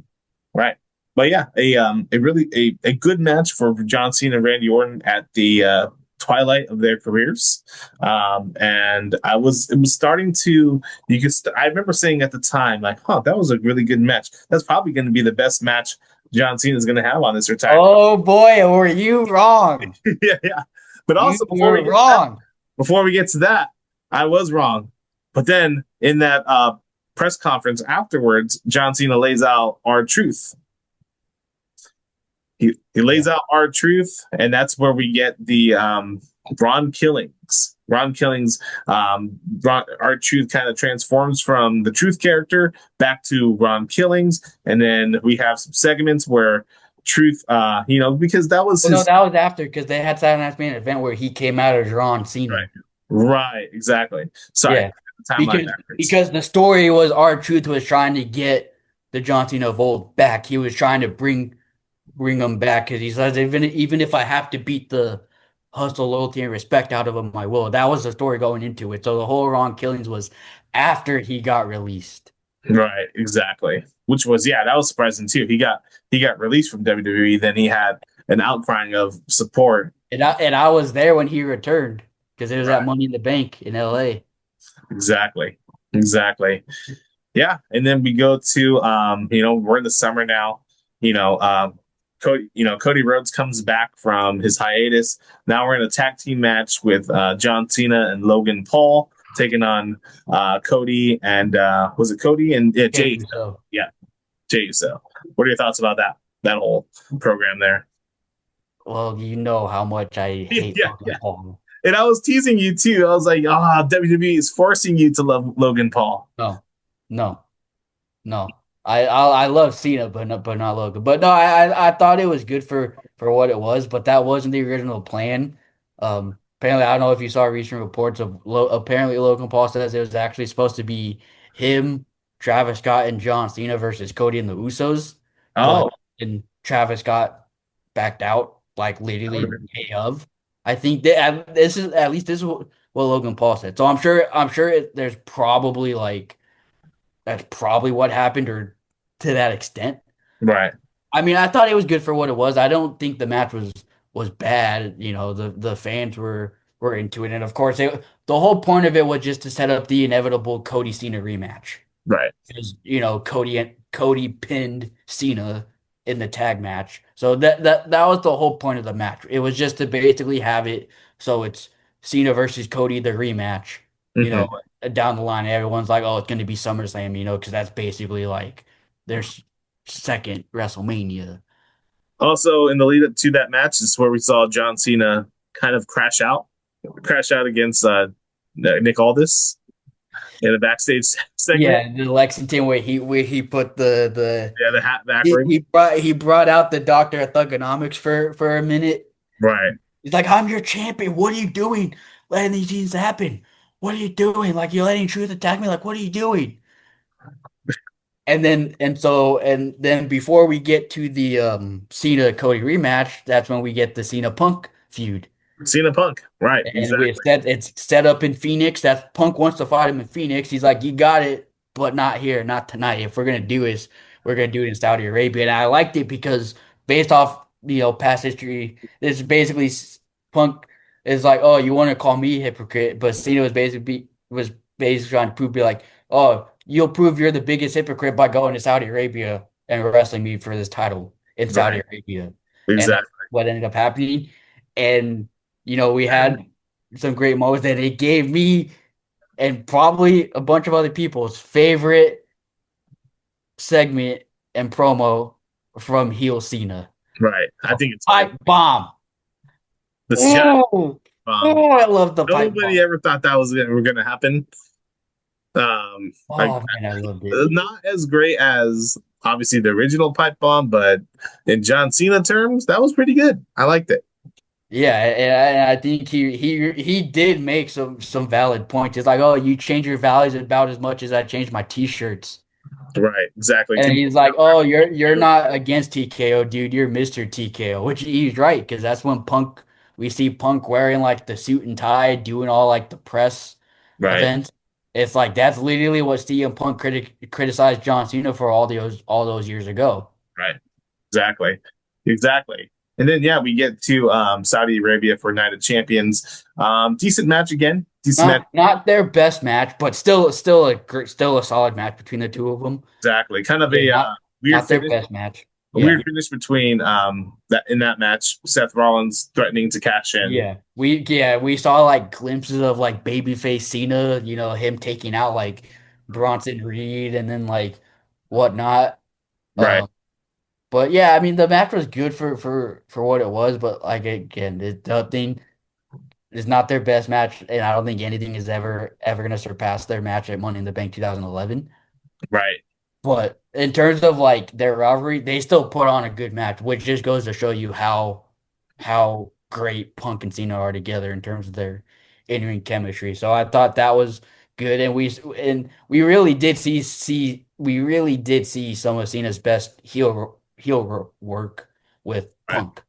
Right. But yeah, a good match for John Cena and Randy Orton at the twilight of their careers. And it was starting to I remember saying at the time, like, huh, that was a really good match. That's probably going to be the best match John Cena is going to have on this retirement. Oh boy, were you wrong? Yeah, yeah. But You also were wrong. before we get to that, I was wrong. But then in that press conference afterwards, John Cena lays out R-Truth. He lays out R-Truth, and that's where we get the Ron Killings. Ron Killings, R-Truth kind of transforms from the Truth character back to Ron Killings, and then we have some segments where Truth, because that was No, that was after because they had Saturday Night's Main Event where he came out as John Cena. Right, exactly. Sorry. Yeah. timeline because backwards. because the story was R-Truth was trying to get the John Cena of old back. He was trying to bring him back because he says even if I have to beat the hustle, loyalty, and respect out of him, I will. That was the story going into it. So the whole Ron Killings was after he got released. Right, exactly. Which was yeah, that was surprising too. He got released from WWE, then he had an outcrying of support. And I was there when he returned because it was at Right, Money in the Bank in LA. exactly, exactly. Yeah, and then we go to we're in the summer now. Cody Rhodes comes back from his hiatus. Now we're in a tag team match with John Cena and Logan Paul taking on Cody and was it Cody and yeah, Jay? So Yeah, Jay. So, what are your thoughts about that whole program there? well, you know how much I hate Yeah, Logan yeah. Paul. And I was teasing you too. I was like, WWE is forcing you to love Logan Paul. No, no. No, I love Cena, but not Logan. But no, I thought it was good for what it was, but that wasn't the original plan. Apparently, I don't know if you saw recent reports of apparently Logan Paul says it was actually supposed to be him, Travis Scott, and John Cena versus Cody and the Usos, but Oh, and Travis Scott backed out like that would have literally been the day of. I think that this is at least this is what Logan Paul said. So I'm sure there's probably like that's probably what happened or to that extent. right, I mean, I thought it was good for what it was. I don't think the match was bad. The fans were into it. And of course, the whole point of it was just to set up the inevitable Cody Cena rematch. right, Because, Cody pinned Cena in the tag match. So that was the whole point of the match. It was just to basically have it so it's Cena versus Cody the rematch, you know, hmm down the line. Everyone's like, "Oh, it's going to be SummerSlam," because that's basically like their second WrestleMania. Also, in the lead up to that match is where we saw John Cena kind of crash out against Nick Aldis in the backstage segment. Yeah, the Lexington where he put the Yeah, the hat he, backwards. he brought he brought out the Doctor of Thugonomics for a minute. Right, He's like, I'm your champion. What are you doing? Letting these things happen. What are you doing? Like you're letting Truth attack me. Like, what are you doing? And then before we get to the Cena Cody rematch, that's when we get the Cena Punk feud. Cena Punk. Right, And exactly. it's set up in Phoenix. That's Punk wants to fight him in Phoenix. He's like, you got it, but not here, not tonight. If we're gonna do it in Saudi Arabia. And I liked it because based off past history, this is basically Punk is like, oh, you want to call me hypocrite, but Cena was basically trying to be like, oh, you'll prove you're the biggest hypocrite by going to Saudi Arabia and wrestling me for this title in Saudi Right, Arabia, and that's exactly. what ended up happening. And we had some great moments that it gave me and probably a bunch of other people's favorite segment and promo from heel Cena. Right. I think it's like Pipe bomb. the shot. Oh, oh, I love the pipe Nobody bomb. ever thought that was ever going to happen. Like Oh man, I loved it. not as great as obviously the original pipe bomb, but in John Cena terms, that was pretty good. I liked it. Yeah, and I think he did make some valid points. It's like, oh, you change your values about as much as I changed my t-shirts. Right, exactly. And he's like, "Oh, you're not against TKO, dude. You're Mr. TKO," which he's right because that's when we see Punk wearing like the suit and tie, doing all like the press Right, events. It's like that's literally what CM Punk criticized John Cena for all those years ago. right, exactly, exactly. And then yeah, we get to Saudi Arabia for Night of Champions. Decent match again. Decent match. Not their best match, but still a solid match between the two of them. Exactly. Kind of Yeah, a not weird not their finish. best match. A Yeah. weird finish between that in that match, Seth Rollins threatening to cash in. We saw like glimpses of like babyface Cena, him taking out like Bronson Reed and then like whatnot. Right, Um, but yeah, I mean the match was good for what it was, but like again, the thing is not their best match, and I don't think anything is ever gonna surpass their match at Money in the Bank 2011. right, But in terms of like their rivalry, they still put on a good match, which just goes to show you how great Punk and Cena are together in terms of their in-ring chemistry. So I thought that was good, and we really did see some of Cena's best heel work with Right. Punk.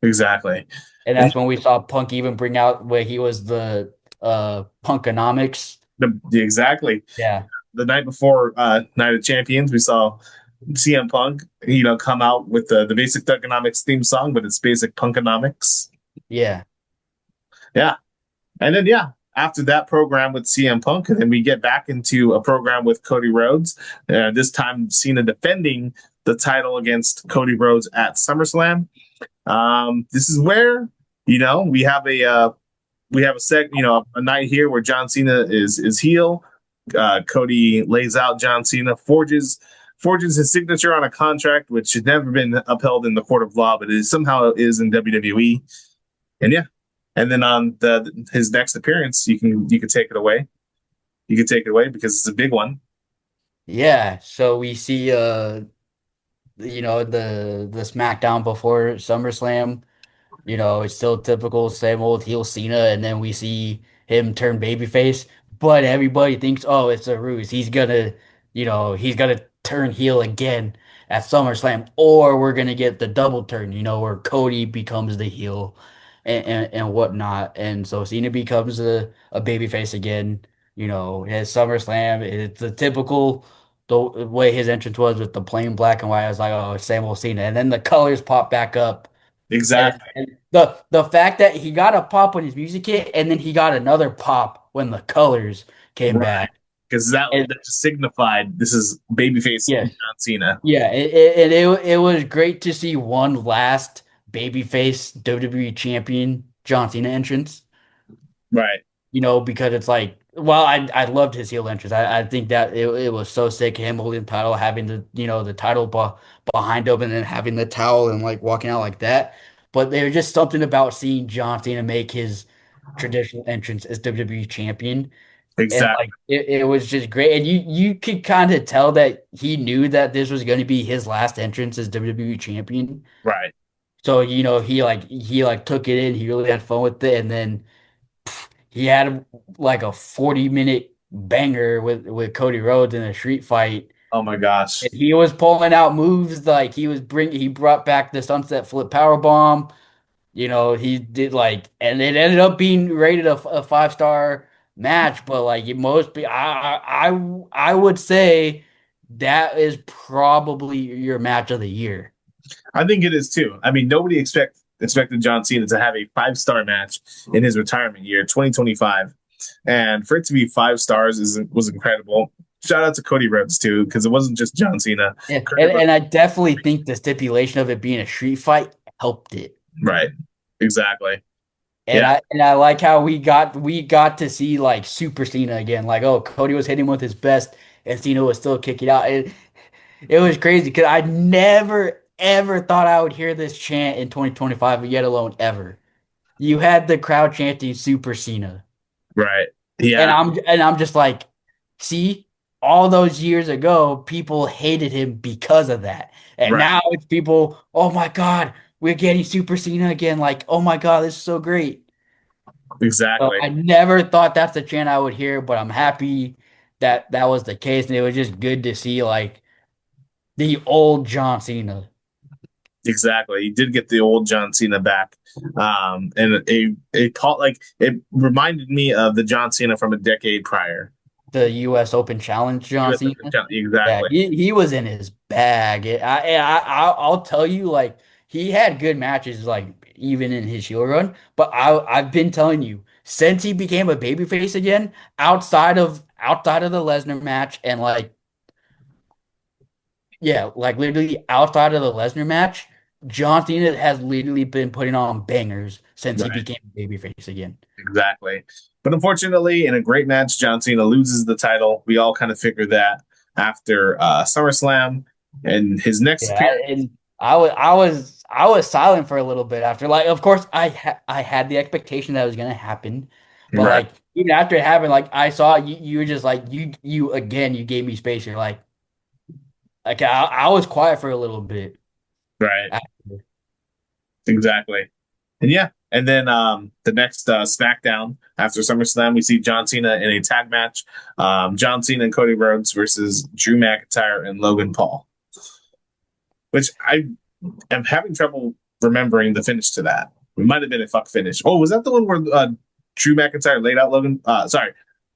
Exactly. And And that's when we saw Punk even bring out where he was the Punkonomics. exactly. Yeah. The night before Night of Champions, we saw CM Punk, come out with the basic Thugonomics theme song, but it's basic Punkonomics. Yeah. Yeah. And then, yeah, after that program with CM Punk, and then we get back into a program with Cody Rhodes. This time, Cena defending the title against Cody Rhodes at SummerSlam. This is where we have a night here where John Cena is heel. Cody lays out John Cena, forges his signature on a contract which has never been upheld in the court of law, but it somehow is in WWE. And yeah, and then on his next appearance, you can take it away. You can take it away because it's a big one. Yeah. So we see the SmackDown before SummerSlam. It's still typical same old heel Cena, and then we see him turn babyface. But everybody thinks, oh, it's a ruse. He's gonna turn heel again at SummerSlam, or we're gonna get the double turn, where Cody becomes the heel and whatnot. And so Cena becomes a babyface again. His SummerSlam, it's the typical the way his entrance was with the plain black and white. I was like, oh, same old Cena. And then the colors pop back up. And, Exactly. and the fact that he got a pop when his music hit, and then he got another pop when the colors came Right. back. Because And that just signified this is babyface yes, John Cena. yeah, it was great to see one last babyface WWE champion John Cena entrance. Right. Because it's like, well, I loved his heel entrance. I think that it was so sick, him holding the title, having the title behind him, and then having the towel and like walking out like that. But there's just something about seeing John Cena make his traditional entrance as WWE champion, and Exactly. like it was just great. And you could kind of tell that he knew that this was going to be his last entrance as WWE champion. Right. So he took it in. He really had fun with it, and then he had like a 40-minute banger with Cody Rhodes in a street fight. Oh my gosh. And he was pulling out moves like he brought back the sunset flip power bomb. He did and it ended up being rated a 5-star match, but like I would say that is probably your match of the year. I think it is too. I mean, nobody expected John Cena to have a 5-star match in his retirement year, 2025, and for it to be 5 stars was incredible. Shout out to Cody Rhodes too, because it wasn't just John Cena. And, Cody and Rhodes, and I definitely think the stipulation of it being a street fight helped it. right? Exactly. And Yeah. I like how we got to see like Super Cena again. Like, oh, Cody was hitting with his best, and Cena was still kicking out. It was crazy because I never ever thought I would hear this chant in 2025, yet alone ever. You had the crowd chanting Super Cena, Right. and Yeah. I'm just like, see, all those years ago, people hated him because of that, and Right. now it's people. Oh my God, we're getting Super Cena again! Like, oh my God, this is so great. So Exactly. I never thought that's the chant I would hear, but I'm happy that that was the case, and it was just good to see like the old John Cena. Exactly. He did get the old John Cena back. And it reminded me of the John Cena from a decade prior. The U.S. Open Challenge, John US Cena. Yeah, Exactly. he was in his bag. I'll tell you, like he had good matches, like even in his heel run. But I've been telling you since he became a babyface again, outside of the Lesnar match, and like yeah, like literally outside of the Lesnar match, John Cena has literally been putting on bangers since he Right. became a babyface again. Exactly. But unfortunately, in a great match, John Cena loses the title. We all kind of figured that after SummerSlam. And his next Yeah, appearance, and I was silent for a little bit after. Like, of course, I had the expectation that it was gonna happen, but right, like even after it happened, like I saw you, you were just like you again. You gave me space. You're like I was quiet for a little bit right, after. exactly. And yeah, And then the next SmackDown after SummerSlam, we see John Cena in a tag match. John Cena and Cody Rhodes versus Drew McIntyre and Logan Paul. Which I am having trouble remembering the finish to that. It might have been a fuck finish. Oh, was that the one where Drew McIntyre laid out Logan?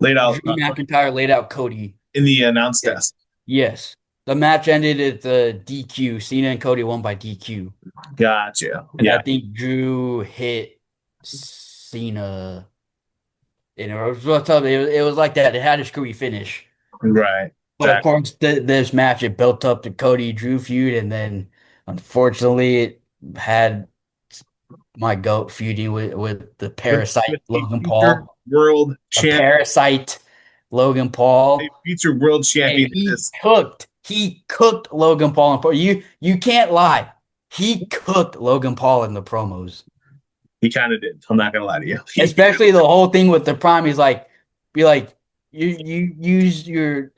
Laid out Drew McIntyre laid out Cody. in the announce desk. Yes. The match ended at the DQ. Cena and Cody won by DQ. Gotcha. And Yeah. I think Drew hit Cena. And it was like that. It had a screwy finish. Right. But of course, this match, it built up the Cody Drew feud. And then, unfortunately, it had my goat feuding with the parasite Logan Paul. World champion. Parasite Logan Paul. A future world champion. He cooked Logan Paul. You can't lie. He cooked Logan Paul in the promos. He kind of did. I'm not gonna lie to you. Especially the whole thing with the Prime. He's like, you use your,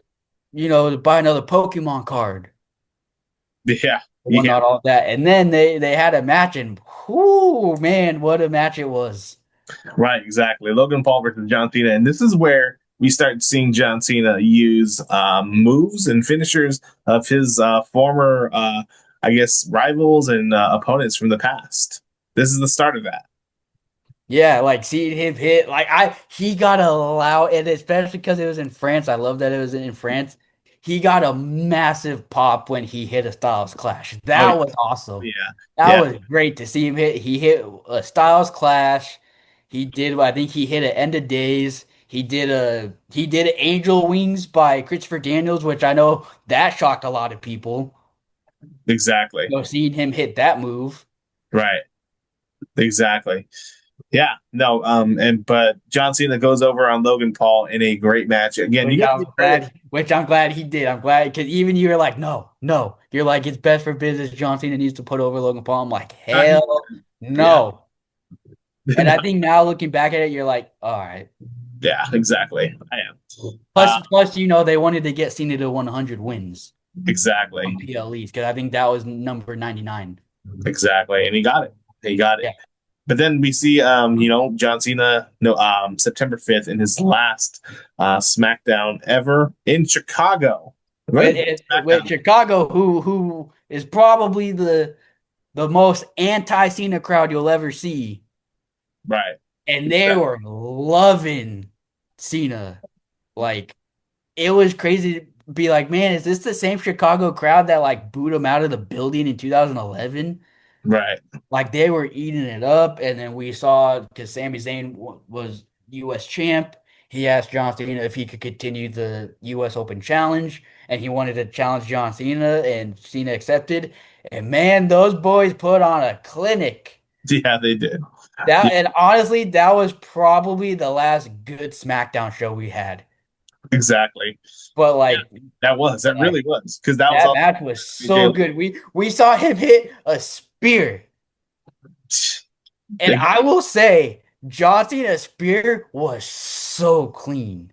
to buy another Pokemon card. Yeah. Not all that. And then they had a match, and whoo, man, what a match it was. Right, exactly. Logan Paul versus John Cena. And this is where we start seeing John Cena use moves and finishers of his former, rivals and opponents from the past. This is the start of that. Yeah, like seeing him hit, he got allow, and especially because it was in France. I love that it was in France. He got a massive pop when he hit a Styles Clash. That was awesome. Yeah, that was great to see him hit. He hit a Styles Clash. He did. I think he hit an End of Days. He did Angel Wings by Christopher Daniels, which I know that shocked a lot of people. Exactly. So seeing him hit that move. Right. Exactly. Yeah, no, but John Cena goes over on Logan Paul in a great match. Again, which I'm glad he did. I'm glad because even you were like, no. You're like, it's best for business. John Cena needs to put over Logan Paul. I'm like, hell no. Yeah. And I think now looking back at it, you're like, all right. Yeah, exactly. I am. Plus, they wanted to get Cena to 100 wins. Exactly. On PLEs, because I think that was number 99. Exactly, and he got it. Yeah. But then we see, John Cena, September 5th in his last SmackDown ever in Chicago. With Chicago, who is probably the most anti-Cena crowd you'll ever see. Right. And they were loving Cena. Like, it was crazy to be like, man, is this the same Chicago crowd that booed him out of the building in 2011? Right. Like, they were eating it up. And then we saw, because Sami Zayn was U.S. champ, he asked John Cena if he could continue the U.S. Open Challenge, and he wanted to challenge John Cena, and Cena accepted. And man, those boys put on a clinic. Yeah, they did. And honestly, that was probably the last good SmackDown show we had. Exactly. But that really was, because that match was so good. We saw him hit a spear, and I will say, John Cena's spear was so clean.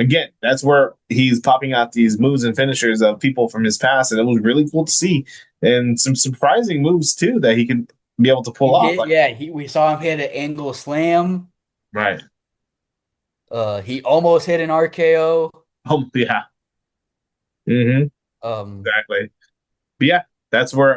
Again, that's where he's popping out these moves and finishers of people from his past, and it was really cool to see, and some surprising moves too that he could be able to pull off. We saw him hit an angle slam. Right. He almost hit an RKO. Oh yeah. Mm-hmm. Exactly. But yeah, that's where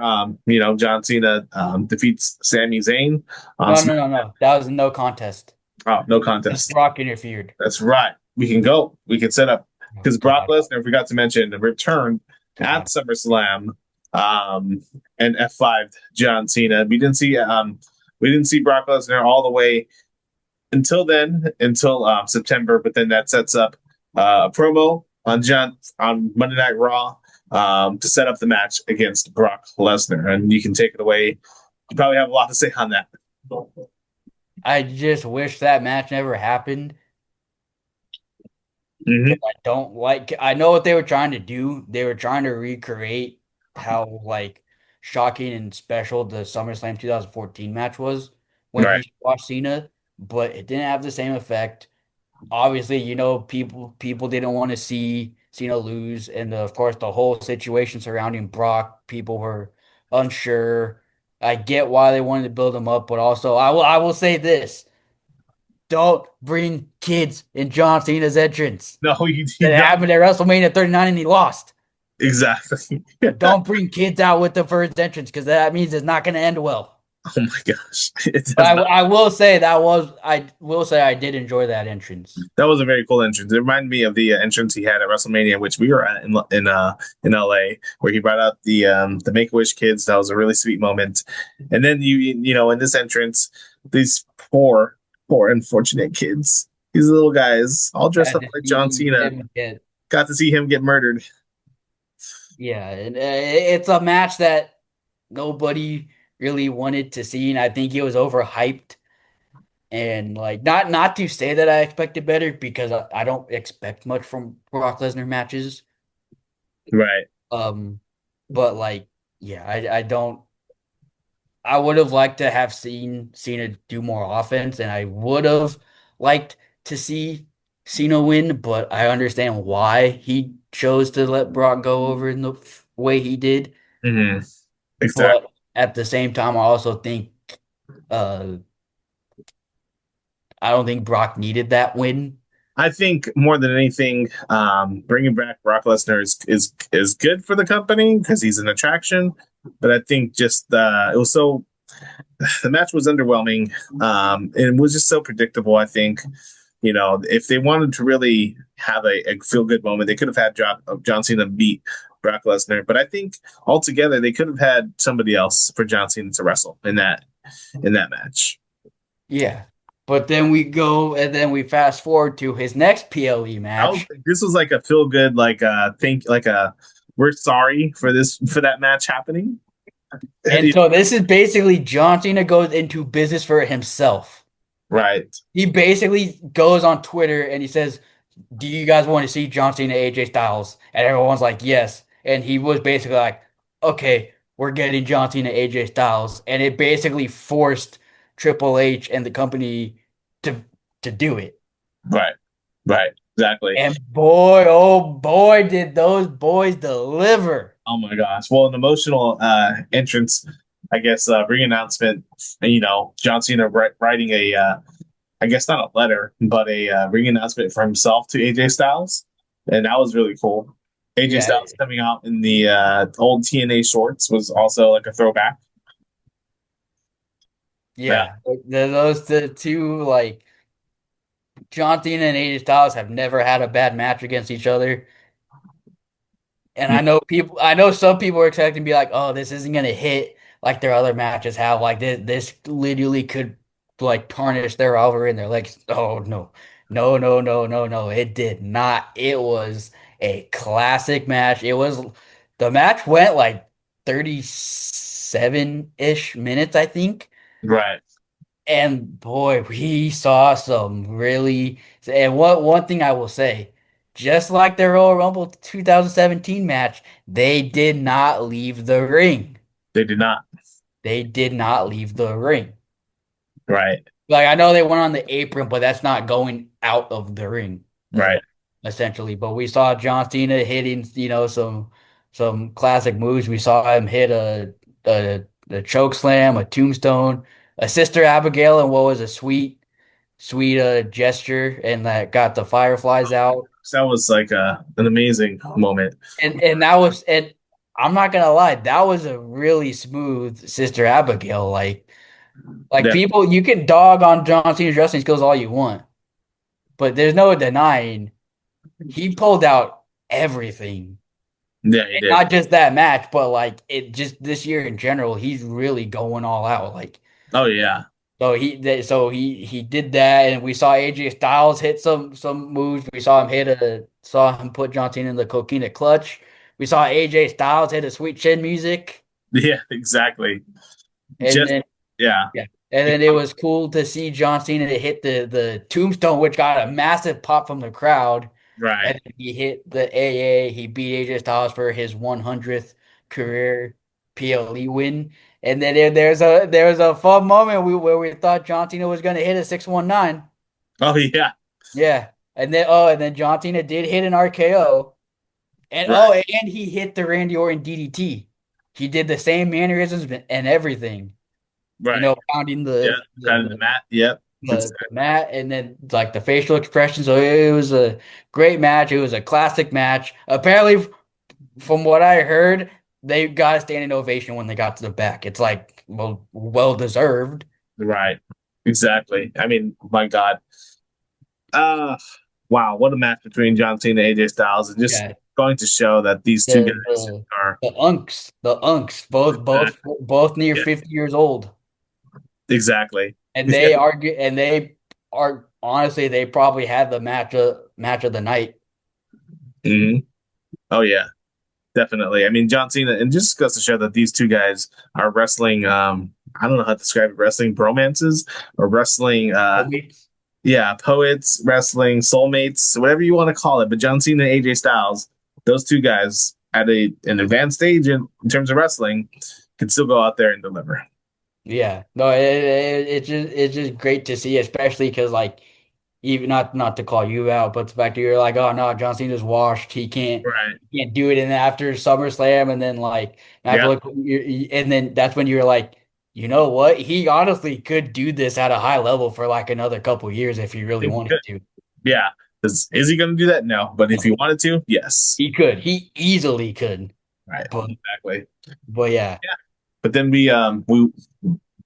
John Cena defeats Sami Zayn. No. That was no contest. Oh, no contest. Brock interfered. That's right. We can go. We can set up because Brock Lesnar, forgot to mention, returned at SummerSlam and F5 John Cena. We didn't see Brock Lesnar all the way until September, but then that sets up a promo on Monday Night Raw to set up the match against Brock Lesnar, and you can take it away. You probably have a lot to say on that. I just wish that match never happened. Mm-hmm. I know what they were trying to do. They were trying to recreate how shocking and special the SummerSlam 2014 match was when he watched Cena, but it didn't have the same effect. Obviously, people didn't want to see Cena lose, and of course the whole situation surrounding Brock, people were unsure. I get why they wanted to build him up, but also I will say this. Don't bring kids in John Cena's entrance. No, you That don't. happened at WrestleMania 39 and he lost. Exactly. Don't bring kids out with the first entrance because that means it's not going to end well. Oh my gosh, it But does not. I will say I did enjoy that entrance. That was a very cool entrance. It reminded me of the entrance he had at WrestleMania, which we were at in LA, where he brought out the Make a Wish kids. That was a really sweet moment. And then you know in this entrance, these poor unfortunate kids, these little guys, all dressed Had up to like John see Cena, him get got to see him get murdered. Yeah, and it's a match that nobody really wanted to see, and I think it was overhyped. And like, not to say that I expected better because I don't expect much from Brock Lesnar matches. Right. Um, but like, yeah, I don't. I would have liked to have seen Cena do more offense, and I would have liked to see Cena win, but I understand why he chose to let Brock go over in the way he did. Hmm. Exactly. But at the same time, I also think uh I don't think Brock needed that win. I think more than anything, bringing back Brock Lesnar is good for the company because he's an attraction. But I think just it was so the match was underwhelming. And it was just so predictable. I think you know if they wanted to really have a feel good moment, they could have had John Cena beat Brock Lesnar. But I think altogether they could have had somebody else for John Cena to wrestle in that match. Yeah. But then we go and then we fast forward to his next PLE match. This was like a feel good think like a we're sorry for that match happening. And so this is basically John Cena goes into business for himself. Right. He basically goes on Twitter and he says, "Do you guys want to see John Cena AJ Styles?" And everyone's like, "Yes." And he was basically like, "Okay, we're getting John Cena AJ Styles." And it basically forced Triple H and the company to to do it. Right. Right. Exactly. And boy, oh boy, did those boys deliver. Oh my gosh. Well, an emotional entrance, I guess, ring announcement. You know, John Cena writing I guess not a letter, but a ring announcement for himself to AJ Styles, and that was really cool. AJ Yeah, Styles coming out in the old TNA shorts was also like a throwback. Yeah. yeah. Those the two like John Cena and AJ Styles have never had a bad match against each other. And I know some people are expecting to be like, oh, this isn't gonna hit like their other matches have. Like this literally could like tarnish their rivalry and they're like, oh no, no, no, no, no, no. It did not. It was a classic match. The match went like 37-ish minutes, I think. Right. And boy, we saw some really and what one thing I will say, just like the Royal Rumble 2017 match, they did not leave the ring. They did not. They did not leave the ring. Right. Like I know they went on the apron, but that's not going out of the ring, Right. essentially. But we saw John Cena hitting, some classic moves. We saw him hit a choke slam, a tombstone, a Sister Abigail, and what was a sweet gesture, and that got the fireflies out. So that was like an amazing moment. And that was and I'm not gonna lie, that was a really smooth Sister Abigail. Like Yeah. people, you can dog on John Cena's wrestling skills all you want, but there's no denying he pulled out everything. Yeah, he And did. not just that match, but like it just this year in general, he's really going all out. Like Oh yeah. so he did that, and we saw AJ Styles hit some moves. We saw him put John Cena in the coquina clutch. We saw AJ Styles hit a sweet chin music, Yeah, exactly. and Just then yeah. yeah, and then it was cool to see John Cena to hit the tombstone, which got a massive pop from the crowd. Right. And then he hit the AA. He beat AJ Styles for his 100th career PLE win. And then there's a fun moment where we thought John Cena was going to hit a 619. Oh yeah. Yeah. And then John Cena did hit an RKO. And Right. and he hit the Randy Orton DDT. he did the same mannerisms and everything. You Right. know, pounding Yeah. Kind of the mat. Yep. the mat and then like the facial expressions. So it was a great match. It was a classic match. Apparently, from what I heard, they got a standing ovation when they got to the back. It's like well deserved. Right. Exactly. I mean, my God. Uh wow, what a match between John Cena and AJ Styles, and just Yeah, going to show that these two the guys the are the unks, both near yeah, 50 years old, exactly. and Yeah. they are honestly they probably had the match of the night. Mhm. Oh yeah, definitely. I mean, John Cena, and just goes to show that these two guys are wrestling. I don't know how to describe it, wrestling bromances or wrestling. Yeah, poets, wrestling, soulmates, whatever you want to call it. But John Cena and AJ Styles, those two guys at an advanced stage in terms of wrestling, can still go out there and deliver. Yeah, no, it's just great to see, especially because like even not to call you out, but the fact that you're like, oh no, John Cena's washed, Right. he can't do it, and then after SummerSlam, and then like after Yeah. look, and then that's when you're like, you know what, he honestly could do this at a high level for like another couple years if he really wanted to. Yeah. Is he going to do that? No. But if he No, wanted to, yes. he could, he easily could, Right. but Exactly. yeah, Yeah. But then we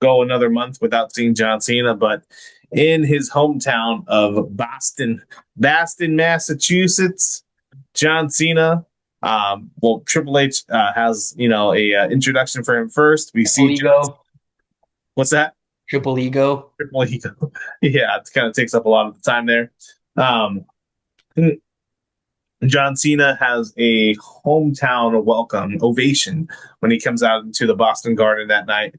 go another month without seeing John Cena, but in his hometown of Boston, Massachusetts, John Cena. Well, Triple H has a introduction for him first. We triple see John. ego, What's that? triple ego. Triple ego. Yeah, it kind of takes up a lot of the time there. Um, John Cena has a hometown welcome ovation when he comes out into the Boston Garden that night,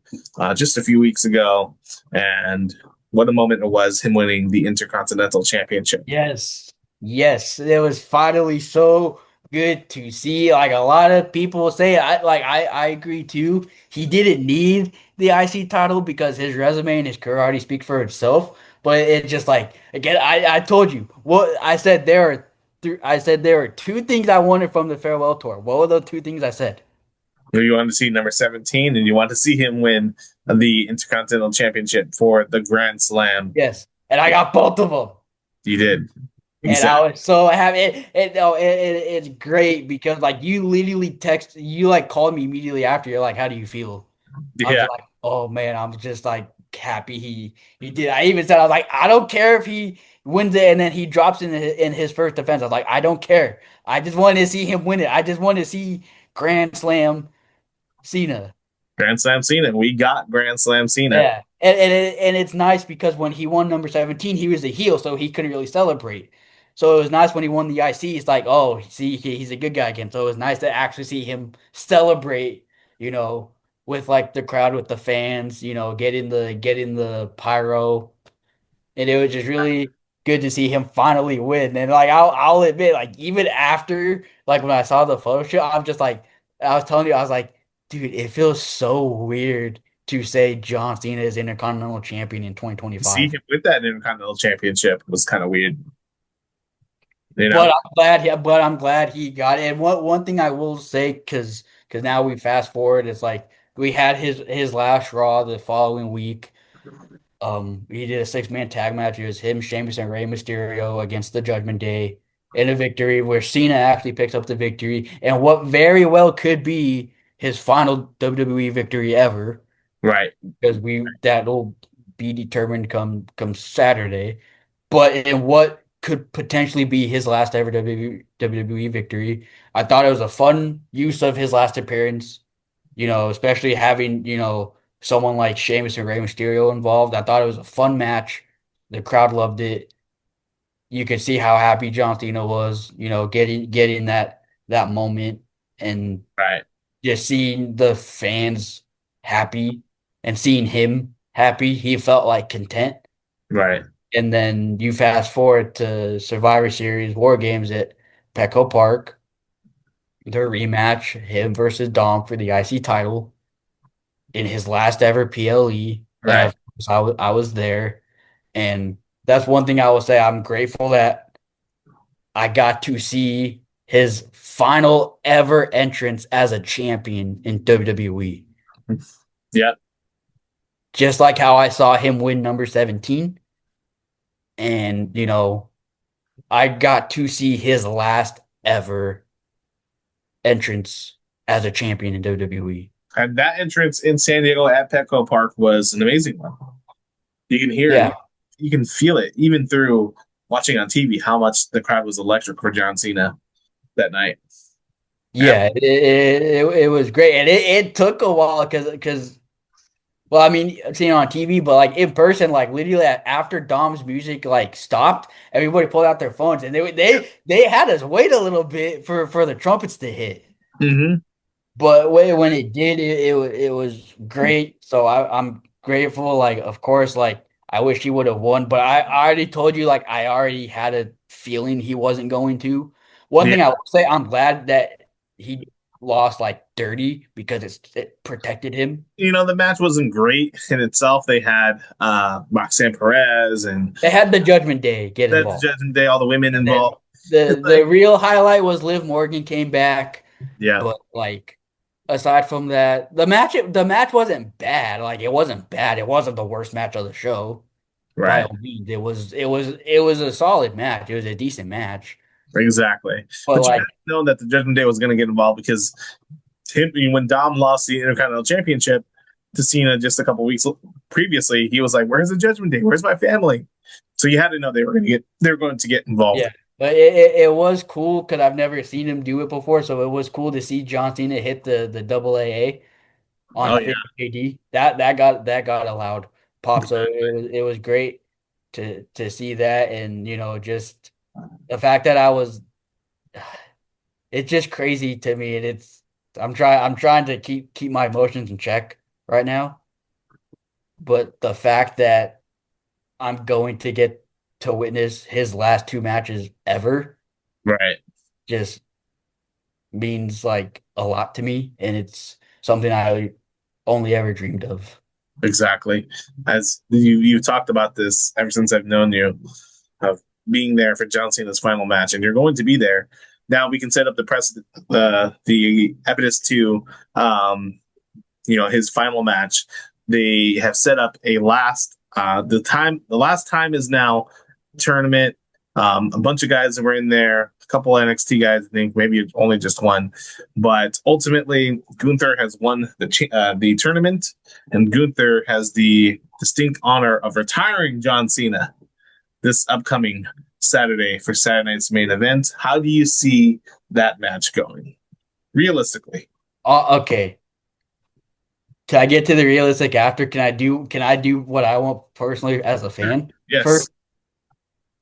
just a few weeks ago. And what a moment it was, him winning the Intercontinental Championship. Yes. Yes. It was finally so good to see. Like a lot of people say, I agree too. He didn't need the IC title because his resume and his career already speak for itself. But it just like again, I told you what I said I said there are two things I wanted from the farewell tour. What were the two things I said? You want to see number 17, and you want to see him win the Intercontinental Championship for the Grand Slam. Yes. And I got both of them. You did. And I was so happy. It's great because like you literally you like called me immediately after. You're like, how do you feel? I was Yeah. like, oh man, I'm just like happy he did. I even said I was like, I don't care if he wins it and then he drops in his first defense. I was like, I don't care. I just wanted to see him win it. I just want to see Grand Slam Cena. Grand Slam Cena. We got Grand Slam Cena. Yeah, and it's nice because when he won number 17, he was a heel, so he couldn't really celebrate. So it was nice when he won the IC. It's like, oh, see, he's a good guy again. So it was nice to actually see him celebrate, you know, with like the crowd, with the fans, getting the pyro, and it was just really good to see him finally win. And like I'll admit, like even after like when I saw the photo shoot, I'm just like I was telling you, I was like, dude, it feels so weird to say John Cena is Intercontinental Champion in See 2025. him with that Intercontinental Championship was kind of weird. You know? But I'm glad he got it. And one thing I will say, because now we fast forward, it's like we had his last Raw the following week. He did a six-man tag match. It was him, Sheamus, and Rey Mysterio against the Judgment Day in a victory where Cena actually picks up the victory and what very well could be his final WWE victory ever Right. because we that'll be determined come Saturday. But in what could potentially be his last ever WWE victory, I thought it was a fun use of his last appearance. Especially having someone like Sheamus and Rey Mysterio involved. I thought it was a fun match. The crowd loved it. You could see how happy John Cena was, getting that moment and Right. just seeing the fans happy and seeing him happy. He felt like content. Right. And then you fast forward to Survivor Series War Games at Petco Park, their rematch, him versus Dom for the IC title in his last ever PLE. And Right. of course, I was there. And that's one thing I will say. I'm grateful that I got to see his final ever entrance as a champion in WWE. Yeah. Just like how I saw him win number 17. And, I got to see his last ever entrance as a champion in WWE. And that entrance in San Diego at Petco Park was an amazing one. You can hear it. You can feel it, even through watching on TV, how much the crowd was electric for John Cena that night. Yeah, it was great. And it took a while because well, I mean, I've seen it on TV, but like in person, like literally after Dom's music like stopped, everybody pulled out their phones and they had us wait a little bit for the trumpets to hit. Mm-hmm. But when it did, it was great. So I'm grateful. Like, of course, like I wish he would have won, but I already told you, like I already had a feeling he wasn't going to. One thing I will say, I'm glad that he lost like dirty because it protected him. The match wasn't great in itself. They had Roxanne Perez and They had the Judgment Day get the involved. Judgment Day, all the women involved. The real highlight was Liv Morgan came back. Yeah. But like aside from that, the match wasn't bad. Like it wasn't bad. It wasn't the worst match of the show. Right. By all means. It was a solid match. It was a decent match. Exactly. But you had to know that the Judgment Day was going to get involved because when Dom lost the Intercontinental Championship to Cena just a couple weeks previously, he was like, "Where's the Judgment Day? Where's my family?" So you had to know they were going to get involved. Yeah, but it was cool because I've never seen him do it before, so it was cool to see John Cena hit the double AA on KD. That got a loud pop, so it was great to see that, and just the fact that it's just crazy to me, and I'm trying to keep my emotions in check right now. But the fact that I'm going to get to witness his last two matches ever, right, just means like a lot to me, and it's something I only ever dreamed of. Exactly. As you talked about this ever since I've known you, of being there for John Cena's final match, and you're going to be there. Now we can set up the precedent, the evidence to, his final match. They have set up a last. The last time is now tournament. A bunch of guys that were in there. A couple NXT guys, I think, maybe only just one. But ultimately, Gunther has won the tournament, and Gunther has the distinct honor of retiring John Cena this upcoming Saturday for Saturday night's main event. How do you see that match going, realistically? Okay. Can I get to the realistic after? Can I do what I want personally as a fan? Yes. First,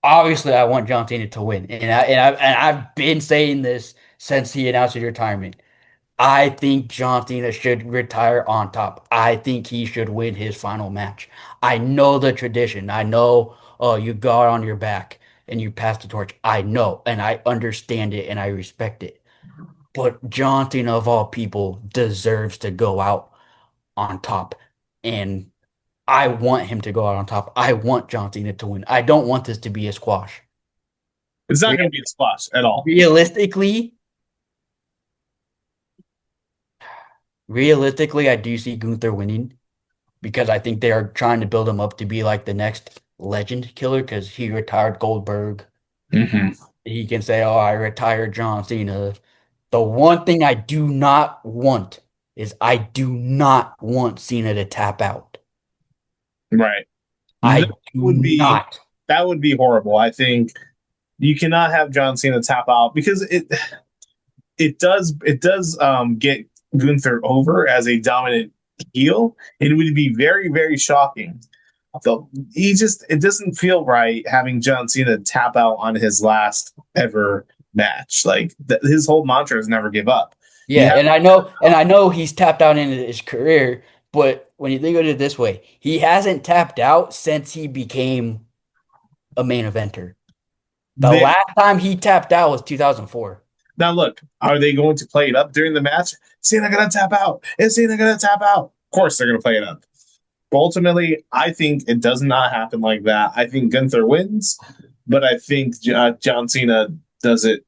obviously, I want John Cena to win, and I've been saying this since he announced his retirement. I think John Cena should retire on top. I think he should win his final match. I know the tradition. I know, you go out on your back and you pass the torch. I know, and I understand it, and I respect it. But John Cena, of all people, deserves to go out on top. And I want him to go out on top. I want John Cena to win. I don't want this to be a squash. It's not going to be a squash at all. Realistically, I do see Gunther winning because I think they are trying to build him up to be like the next legend killer because he retired Goldberg. Mm-hmm. He can say, "Oh, I retired John Cena." The one thing I do not want is I do not want Cena to tap out. Right. That would be horrible. I think you cannot have John Cena tap out because it does get Gunther over as a dominant heel. It would be very, very shocking. So it doesn't feel right having John Cena tap out on his last ever match. Like his whole mantra is never give up. Yeah, and I know he's tapped out in his career, but when you think of it this way, he hasn't tapped out since he became a main eventer. The last time he tapped out was 2004. Now look, are they going to play it up during the match? Cena gonna tap out. Is Cena gonna tap out? Of course they're gonna play it up. But ultimately, I think it does not happen like that. I think Gunther wins, but I think John Cena does it,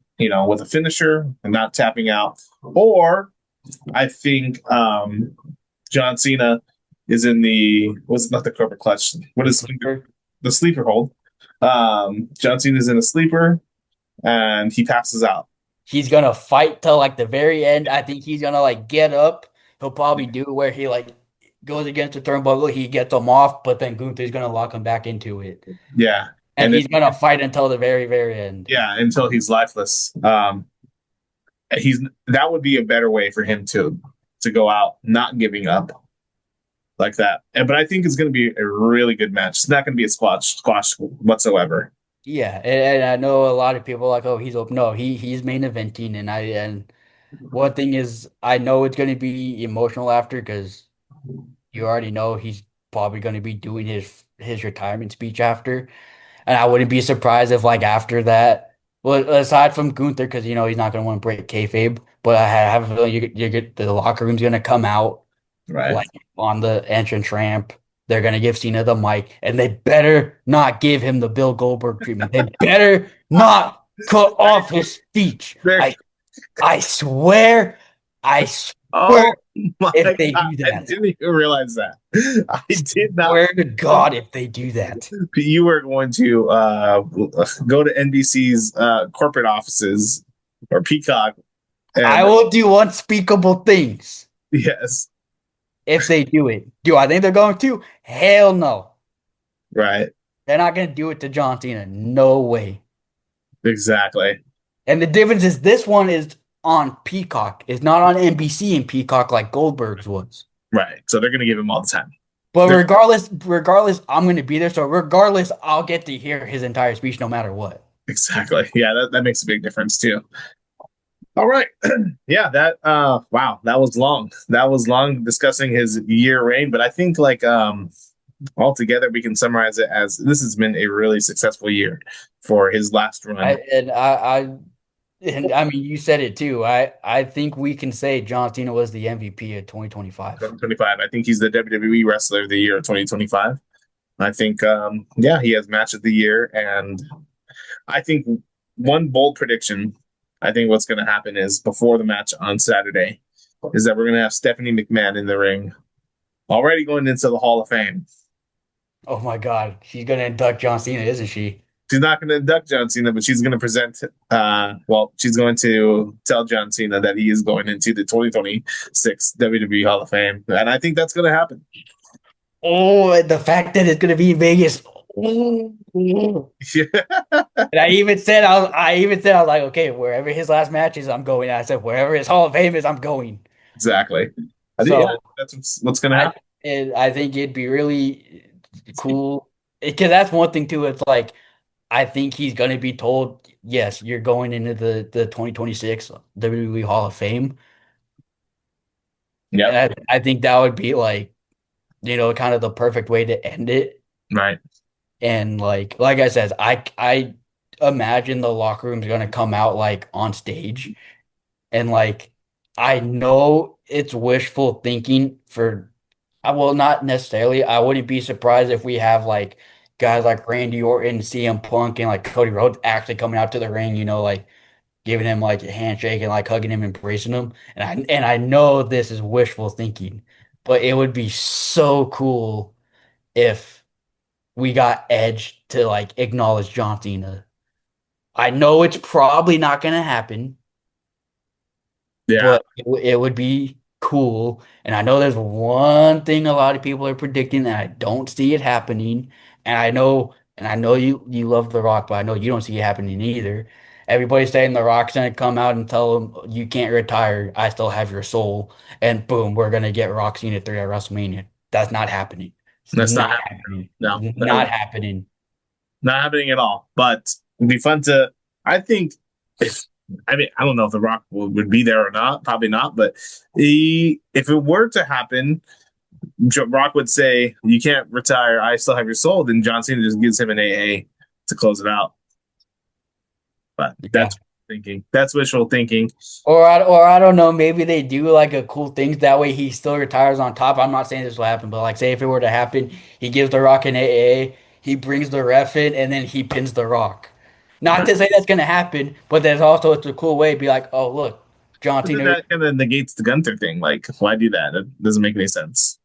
with a finisher and not tapping out. Or I think John Cena is in the was not the Cobra Clutch. What The is sleeper. the sleeper hold? John Cena's in a sleeper and he passes out. He's gonna fight till like the very end. I think he's gonna like get up. He'll probably do it where he like goes against the turnbuckle, he gets him off, but then Gunther's gonna lock him back into it. Yeah, And and then, he's gonna fight until the very, very end. yeah, until he's lifeless. He's that would be a better way for him to go out, not giving up like that. But I think it's going to be a really good match. It's not going to be a squash whatsoever. Yeah, and I know a lot of people are like, oh, he's open. No, he's main eventing, and one thing is, I know it's gonna be emotional after because you already know he's probably gonna be doing his retirement speech after, and I wouldn't be surprised if like after that, well, aside from Gunther, because he's not gonna want to break kayfabe, but I have a feeling you get the locker room's gonna come out Right. like on the entrance ramp. They're gonna give Cena the mic, and they better not give him the Bill Goldberg treatment. They better not cut off his speech. There- I swear, I Oh swear, my if they God, do I that, didn't even realize that. I did not. swear to God, if they do that, You were going to go to NBC's corporate offices or Peacock. And, I will do unspeakable things yes, if they do it. Do I think they're going to? Hell no. right, They're not going to do it to John Cena. No way. exactly. And the difference is this one is on Peacock. It's not on NBC and Peacock like Goldberg's was. Right. So they're going to give him all the time. But regardless, I'm going to be there. So regardless, I'll get to hear his entire speech no matter what. Exactly. Yeah, that makes a big difference too. All right. Yeah, that wow, that was long. That was long discussing his year reign, but I think like altogether we can summarize it as this has been a really successful year for his last run. I mean, you said it too. I think we can say John Cena was the MVP of 2025. 2025. I think he's the WWE Wrestler of the Year of 2025. I think yeah, he has Match of the Year, and I think one bold prediction, I think what's going to happen is before the match on Saturday is that we're going to have Stephanie McMahon in the ring already going into the Hall of Fame. Oh my God, she's gonna induct John Cena, isn't she? She's not going to induct John Cena, but she's going to present. She's going to tell John Cena that he is going into the 2026 WWE Hall of Fame, and I think that's going to happen. Oh, and the fact that it's gonna be in Vegas. Oh. And I even said I was like, okay, wherever his last match is, I'm going. I said, wherever his Hall of Fame is, I'm going. Exactly. I think that's what's going to happen. And I think it'd be really cool because that's one thing too. It's like I think he's gonna be told, yes, you're going into the 2026 WWE Hall of Fame. Yeah. And I think that would be like, kind of the perfect way to end it. Right. And like I said, I imagine the locker room's gonna come out like on stage, and like I know it's wishful thinking for, well, not necessarily. I wouldn't be surprised if we have like guys like Randy Orton, CM Punk, and like Cody Rhodes actually coming out to the ring, like giving him like a handshake and like hugging him, embracing him. And I know this is wishful thinking, but it would be so cool if we got Edge to like acknowledge John Cena. I know it's probably not gonna happen, Yeah. but it would be cool. And I know there's one thing a lot of people are predicting, and I don't see it happening. And I know you love The Rock, but I know you don't see it happening either. Everybody's saying The Rock's gonna come out and tell him you can't retire. I still have your soul. And boom, we're gonna get Rock Cena 3 at WrestleMania. That's not happening. It's That's not happening. No. It's not happening. Not happening at all. But it'd be fun to. I think. I mean, I don't know if The Rock would be there or not. Probably not. But if it were to happen, Rock would say, "You can't retire. I still have your soul." Then John Cena just gives him an AA to close it out. But that's thinking. That's wishful thinking. Or I don't know, maybe they do like a cool thing that way he still retires on top. I'm not saying this will happen, but like say if it were to happen, he gives The Rock an AA, he brings the ref in, and then he pins The Rock. Not to say that's gonna happen, but there's also it's a cool way to be like, oh look, John But then Cena, that kind of negates the Gunther thing. Like, why do that? It doesn't make any sense.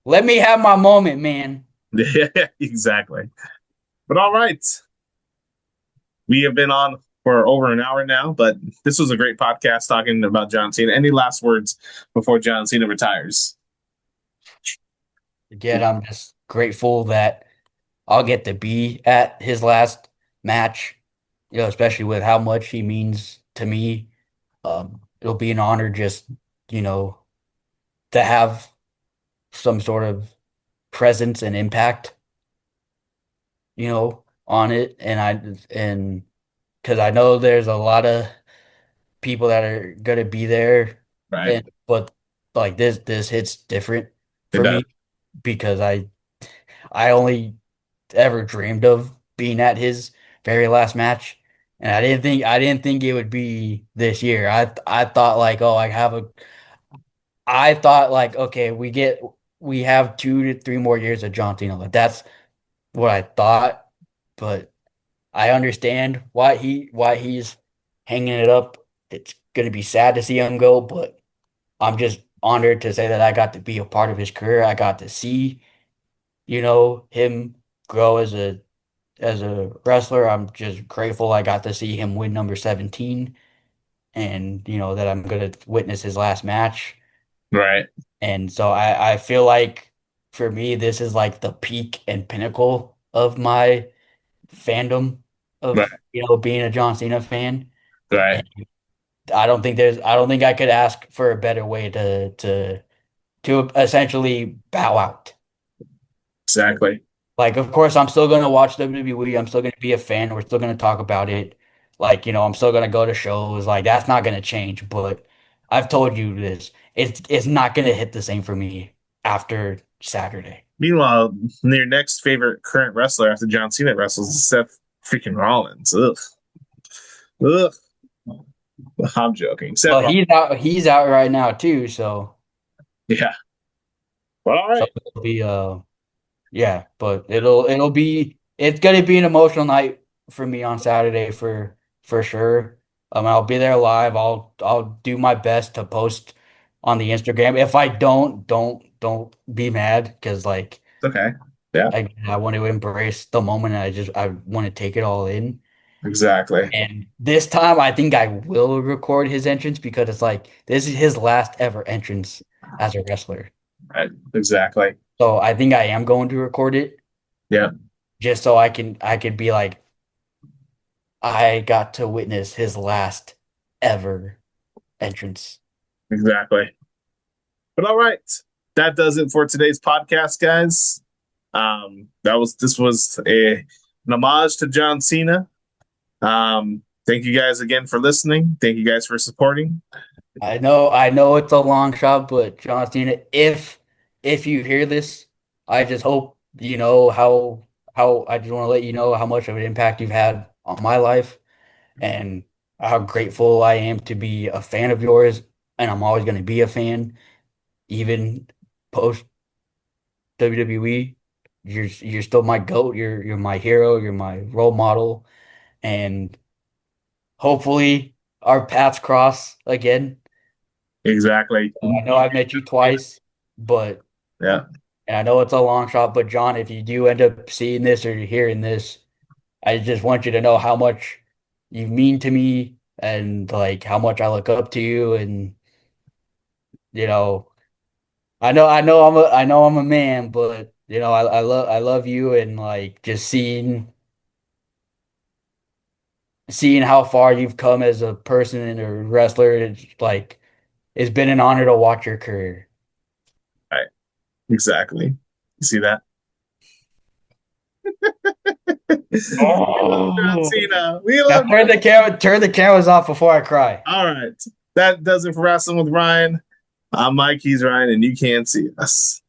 let me have my moment, man. Yeah, exactly. But all right. We have been on for over an hour now, but this was a great podcast talking about John Cena. Any last words before John Cena retires? Again, I'm just grateful that I'll get to be at his last match, especially with how much he means to me. It'll be an honor just, you know, to have some sort of presence and impact, on it. And because I know there's a lot of people that are gonna be there, Right. but like this hits different It for does. me because I only ever dreamed of being at his very last match. And I didn't think it would be this year. I thought like, oh, I thought like, okay, we have 2 to 3 more years of John Cena. Like that's what I thought, but I understand why he's hanging it up. It's gonna be sad to see him go, but I'm just honored to say that I got to be a part of his career. I got to see, him grow as a wrestler. I'm just grateful I got to see him win number 17 and that I'm gonna witness his last match. Right. And so I feel like for me this is like the peak and pinnacle of my fandom Right. of being a John Cena fan. Right. And I don't think I could ask for a better way to essentially bow out. Exactly. Like, of course, I'm still gonna watch WWE. I'm still gonna be a fan. We're still gonna talk about it. Like, I'm still gonna go to shows. Like, that's not gonna change. But I've told you this. It's not gonna hit the same for me after Saturday. Meanwhile, their next favorite current wrestler after John Cena wrestles is Seth freaking Rollins. Ugh. Ugh. I'm joking. Seth Well, Rollins. he's out right now too. So, Yeah. Well, all right. it'll be yeah. But it's gonna be an emotional night for me on Saturday for sure. I'll be there live. I'll do my best to post on the Instagram. If I don't be mad because like It's okay. Yeah. I want to embrace the moment. And I want to take it all in. Exactly. And this time I think I will record his entrance because it's like this is his last ever entrance as a wrestler. Right. Exactly. So I think I am going to record it Yeah. just so I could be like I got to witness his last ever entrance. Exactly. But all right. That does it for today's podcast, guys. This was an homage to John Cena. Thank you guys again for listening. Thank you guys for supporting. I know it's a long shot, but John Cena, if you hear this, I just hope you know how I just want to let you know how much of an impact you've had on my life and how grateful I am to be a fan of yours, and I'm always going to be a fan, even post WWE. You're still my GOAT. You're my hero. You're my role model, and hopefully our paths cross again. Exactly. I know I've met you twice, but Yeah. and I know it's a long shot, but John, if you do end up seeing this or hearing this, I just want you to know how much you mean to me and like how much I look up to you. And you know, I know I'm a man, but I love you, and like just seeing how far you've come as a person and a wrestler, it's been an honor to watch your career. Right. Exactly. You see that? John Oh, Cena. We now love turn the cameras off before I cry. All right. That does it for Wrestling with Ryan. I'm Mike, he's Ryan, and you can't see us.